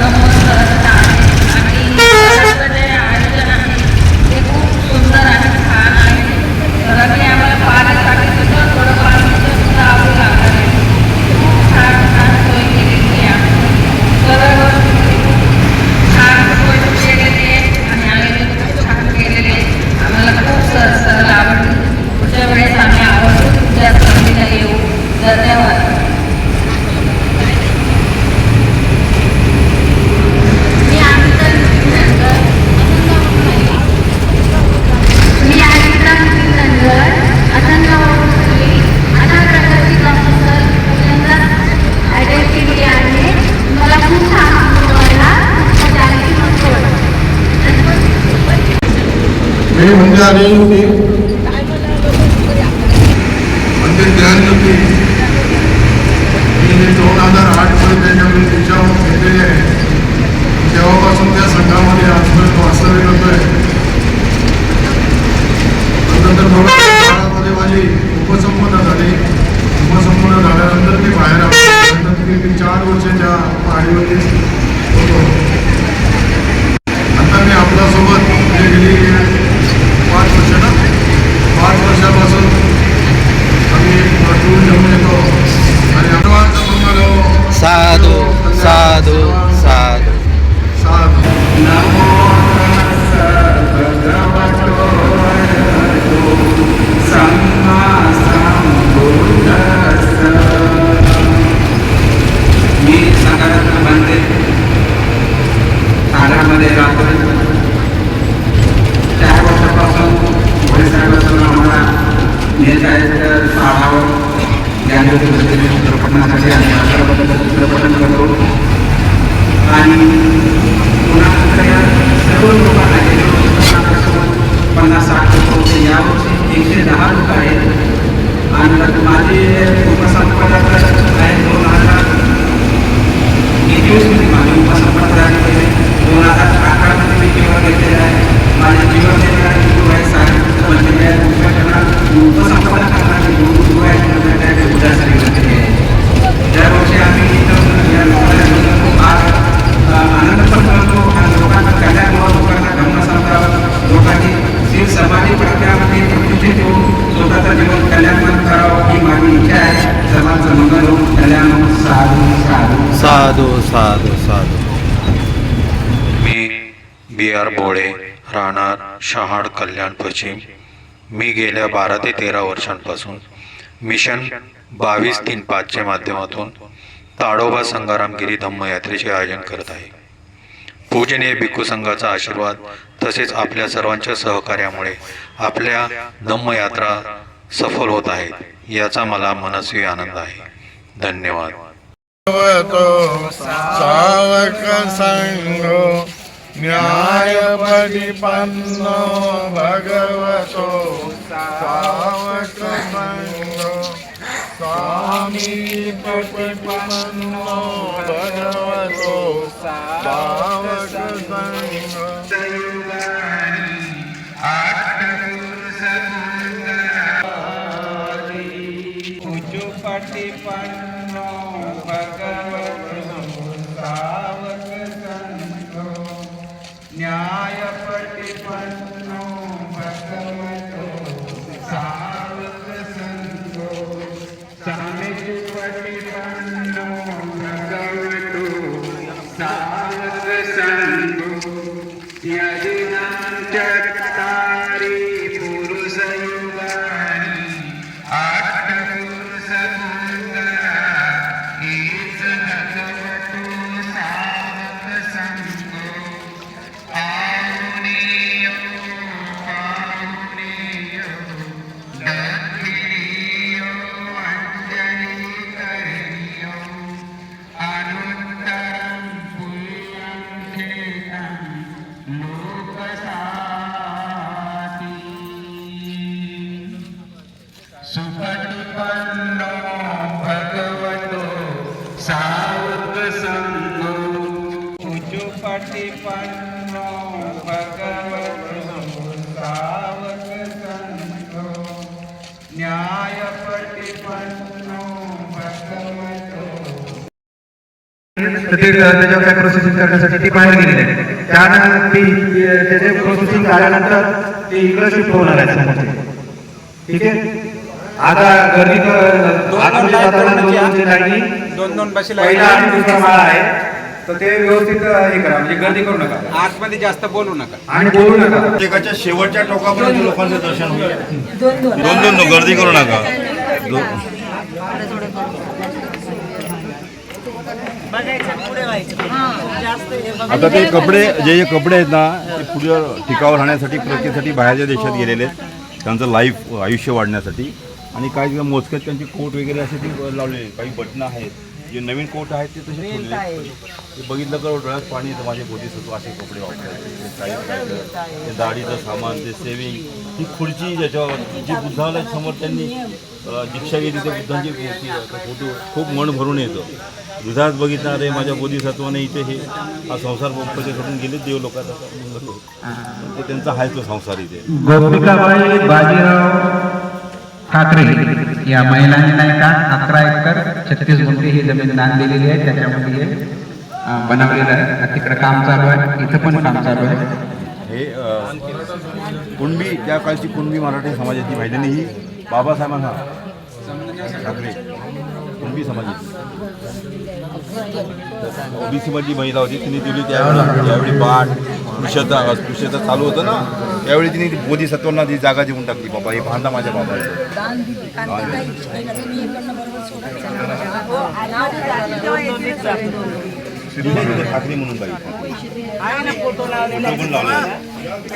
जमून करत आहे आणि जे आयोजन आहे ते खूप सुंदर आणि छान आहे. सरांनी आम्हाला पाण्यासाठी सुद्धा थोडं पाण्याचं सुद्धा आवडू लागलं आहे. खूप छान छान सोय केलेली आहे. तर छान सोय केलेली आहे आणि आयोजन खूप छान केलेले आहे. आम्हाला खूप सहल आवडली. पुढच्या वेळेस आम्ही आवडतो तुमच्या सहलीला येऊ. धन्यवाद. मी म्हणजे आलेली होती म्हणजे 2008 मध्ये त्याच्यामध्ये त्याच्यावर घेतलेली आहे. तेव्हापासून त्या संघामध्ये आजपर्यंत वास्तव्य करतोय. नंतर काळामध्ये माझी उपसंपन्न झाली. उपसंपन्न झाल्यानंतर मी बाहेर आलो. नंतर मी 4 वर्षाच्या पाळीवरतीच होतो. आता मी आपल्यासोबत गेली 5 वर्षापासून आम्ही टूर घेऊन येतो आणि साधू साधू साधू साधू. नेत्याचा आढावा यांच्या चित्रपटासाठी आणि चित्रपटन करतो आणि पुन्हा सर्व लोकांना 50-60 लोक यावर्षी 110 लोक आहेत आणि माझे उपसंपादक आहेत 2021 माझे उपसंपादक 2018 मध्ये मी केवळ घेतलेला आहे. माझे जीवन उपसंपादन करणारे दरवर्षी आम्ही या लोकांना खूप आनंद पण करतो आणि लोकांना कल्याण लोकांना गमन समजावं लोकांची शिव समाधी प्रक्रियामध्ये प्रकृती देऊन स्वतःचं जीवन कल्याणमय करावं ही माझी इच्छा आहे. सर्वांचं मंगल होऊन कल्याण होऊन साधू साधू साधू साधू. मी BR भोळे, राहणार शहाड, कल्याण पश्चिम. मी गेल्या 12 ते 13 वर्षांपासून मिशन 2235च्या माध्यमातून ताडोबा संगारामगिरी धम्मयात्रेचे आयोजन करत आहे. पूजनीय भिक्खू संघाचा आशीर्वाद तसेच आपल्या सर्वांच्या सहकार्यामुळे आपल्या धम्मयात्रा सफल होत आहेत याचा मला मनस्वी आनंद आहे. धन्यवाद. सावक संगो न्याय परिपन्नो भगवतो सावक संगो स्वामी परिपन्नो भगवतो सावक संगो परिपन्नो भगवतो सावक संगो न्याय प्रतिपन्नो भगवतो सावक संगो सामिज प्रतिपन्नो भगवतो सावक संगो यदिनां चत्तारि पुरुषयुगानि आठ पुरुष मंगला हीच भगवतो सावक संगो आहुनेयो आहुनेयो दक्षिणेयो अंजलि करियो अनुत्तरं पुण्यं खेतं लोकसाति सुपटिपन्नो भगवतो सावक संगो उजुपटिपन्नो भगवतो सावक संगो न्याय प्रतिपन्नो भगवतो. त्याच्यावर काय प्रोसेसिंग करण्यासाठी ती बाहेर गेलेली आहे. त्यानंतर त्याचे प्रोसेसिंग झाल्यानंतर ते इकडे शिफ्ट होणार आहे समोरचे. ठीक आहे. आता गर्दी दोन पहिला आणि दुसरा माळा आहे तर ते व्यवस्थित हे करा म्हणजे गर्दी करू नका. आतमध्ये जास्त बोलू नका आणि बोलू नका. प्रत्येकाच्या शेवटच्या टोकापर्यंत लोकांचं दर्शन होईल. दोन गर्दी करू नका. आता ते कपडे जे कपडे आहेत ना ते पुढे टिकाऊ राहण्यासाठी प्रत्येकासाठी बाहेरच्या देशात गेलेले आहेत त्यांचं लाईफ आयुष्य वाढण्यासाठी. आणि काही मोजक्यात त्यांची कोट वगैरे असे ती लावलेली काही बटणं आहेत जे नवीन कोट आहेत ते तसे ठेवले. ते बघितलं तर डोळ्यात पाणी येतं. माझे बोधिसत्व असे कपडे वापरायचे ते दाढीचं सामान ते सेविंग ही खुर्ची ज्याच्यावर जी बुद्धाला समोर त्यांनी दीक्षा घेतली त्या बुद्धांची मूर्ती फोटो खूप मन भरून येतं. हृदयात बघितणारे माझ्या बोधिसत्वाने इथे हे हा संसार पंपचे सोडून गेले देव लोकांचा ते त्यांचा आहे तो संसार इथे. गोपिकाबाई बाजीराव ठाकरे या महिलांनी नाही का 11 एकर 36 गुंठे ही जमीन दान दिलेली आहे. त्याच्यामध्ये बनवलेलं आहे. तिकडे काम चालू आहे. इथं पण काम चालू आहे. हे कुणबी त्या काळची कुणबी मराठी समाजाची महिलांनी ही बाबासाहेबांना ठाकरे कुणबी समाजाची ओबीसी मधली महिला होती तिने दिली. त्यावेळी पाठ स्पृश्यता चालू होतं ना त्यावेळी तिने बोधिसत्वांना ती जागा देऊन टाकली. बाबा हे बांधा माझ्या बाबा ठाकरे म्हणून बाई म्हणजे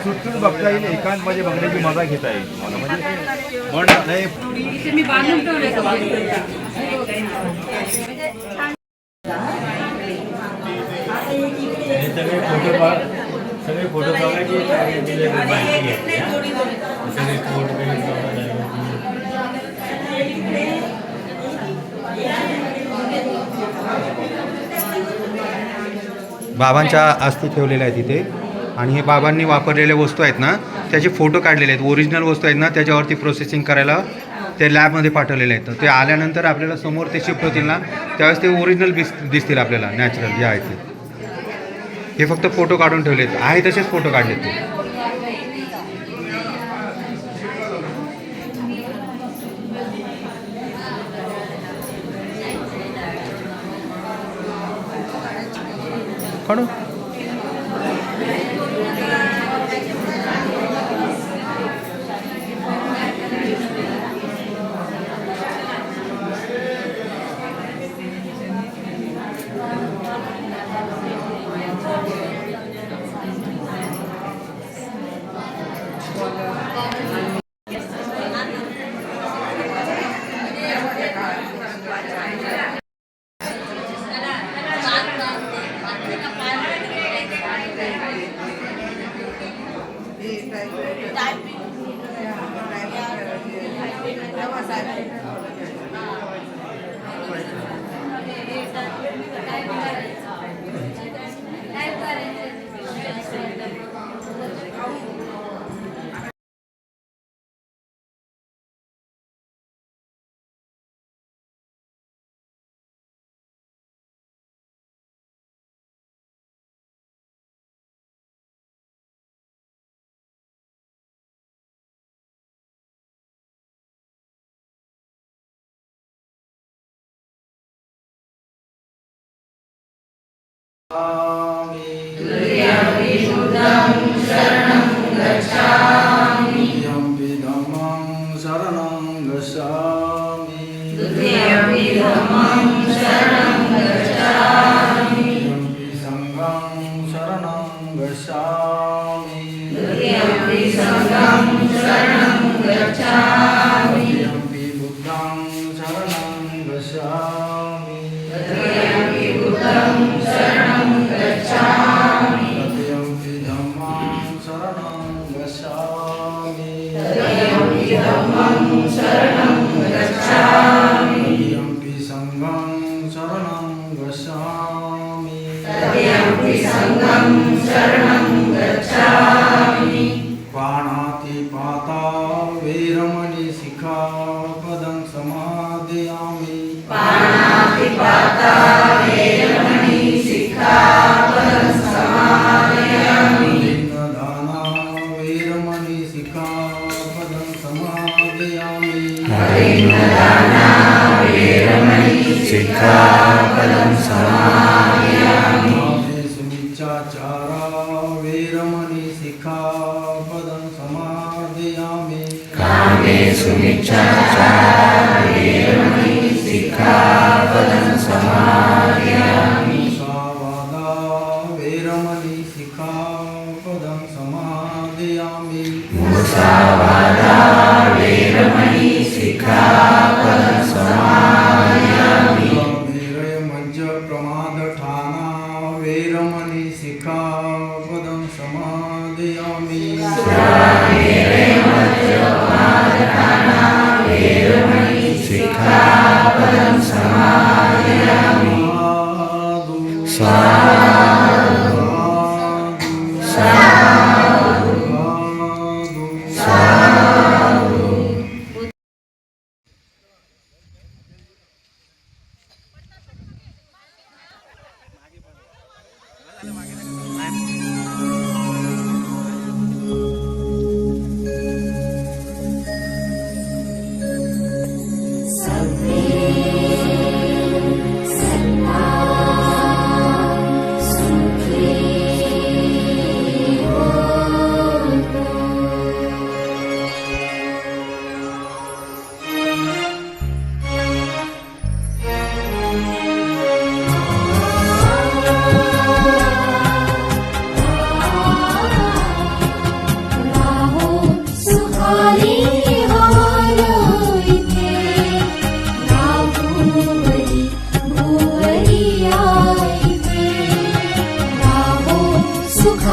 सुटसूट बघता येईल, एकांत म्हणजे बघण्याची मजा घेता येईल मला. म्हणजे मन नाही सगळे फोटो माहिती घेतली सगळे फोटो बाबांच्या अस्थी ठेवलेल्या आहेत इथे आणि हे बाबांनी वापरलेल्या वस्तू आहेत ना त्याचे फोटो काढलेले आहेत. ओरिजिनल वस्तू आहेत ना त्याच्यावरती प्रोसेसिंग करायला ते लॅबमध्ये पाठवलेले आहेत. ते आल्यानंतर आपल्याला समोर ते शिफ्ट होतील ना त्यावेळेस ते ओरिजिनल दिसतील आपल्याला, नॅचरल जे आहेत ते. हे फक्त फोटो काढून ठेवलेत, आहे तसेच फोटो काढलेत ते. काढू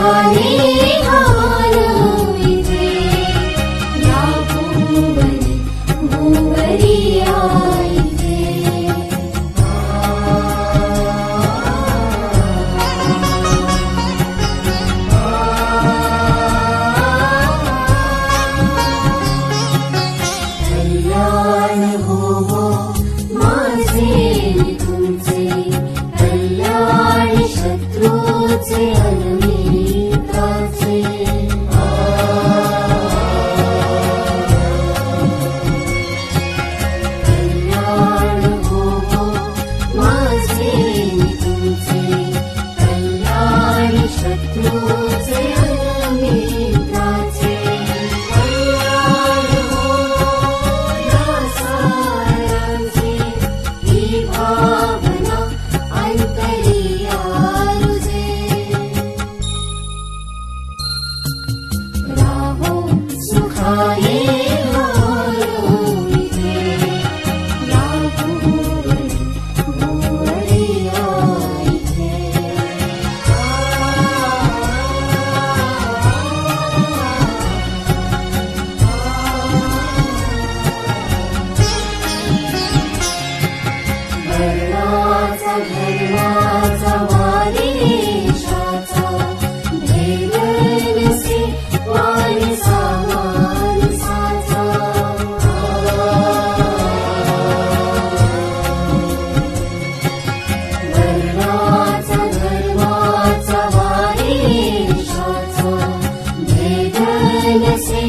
सुखाने घालविते या भुवरी आईते कल्याण हो माझे तुमचे कल्याण शत्रूचे अनमित्राचे कल्याण हो माझे तुमचे कल्याण शत्रूचे अनमित्राचे कल्याण हो या साऱ्यांचे ही भावना अंतरी आरुजे राहो सुखाने घालविते या भुवरी आईते वर्णाचा धर्माचा वारीशाचा भेद नसे वारी सामानसाचा वर्णाचा धर्माचा वारीशाचा भेद नसे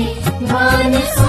मानसा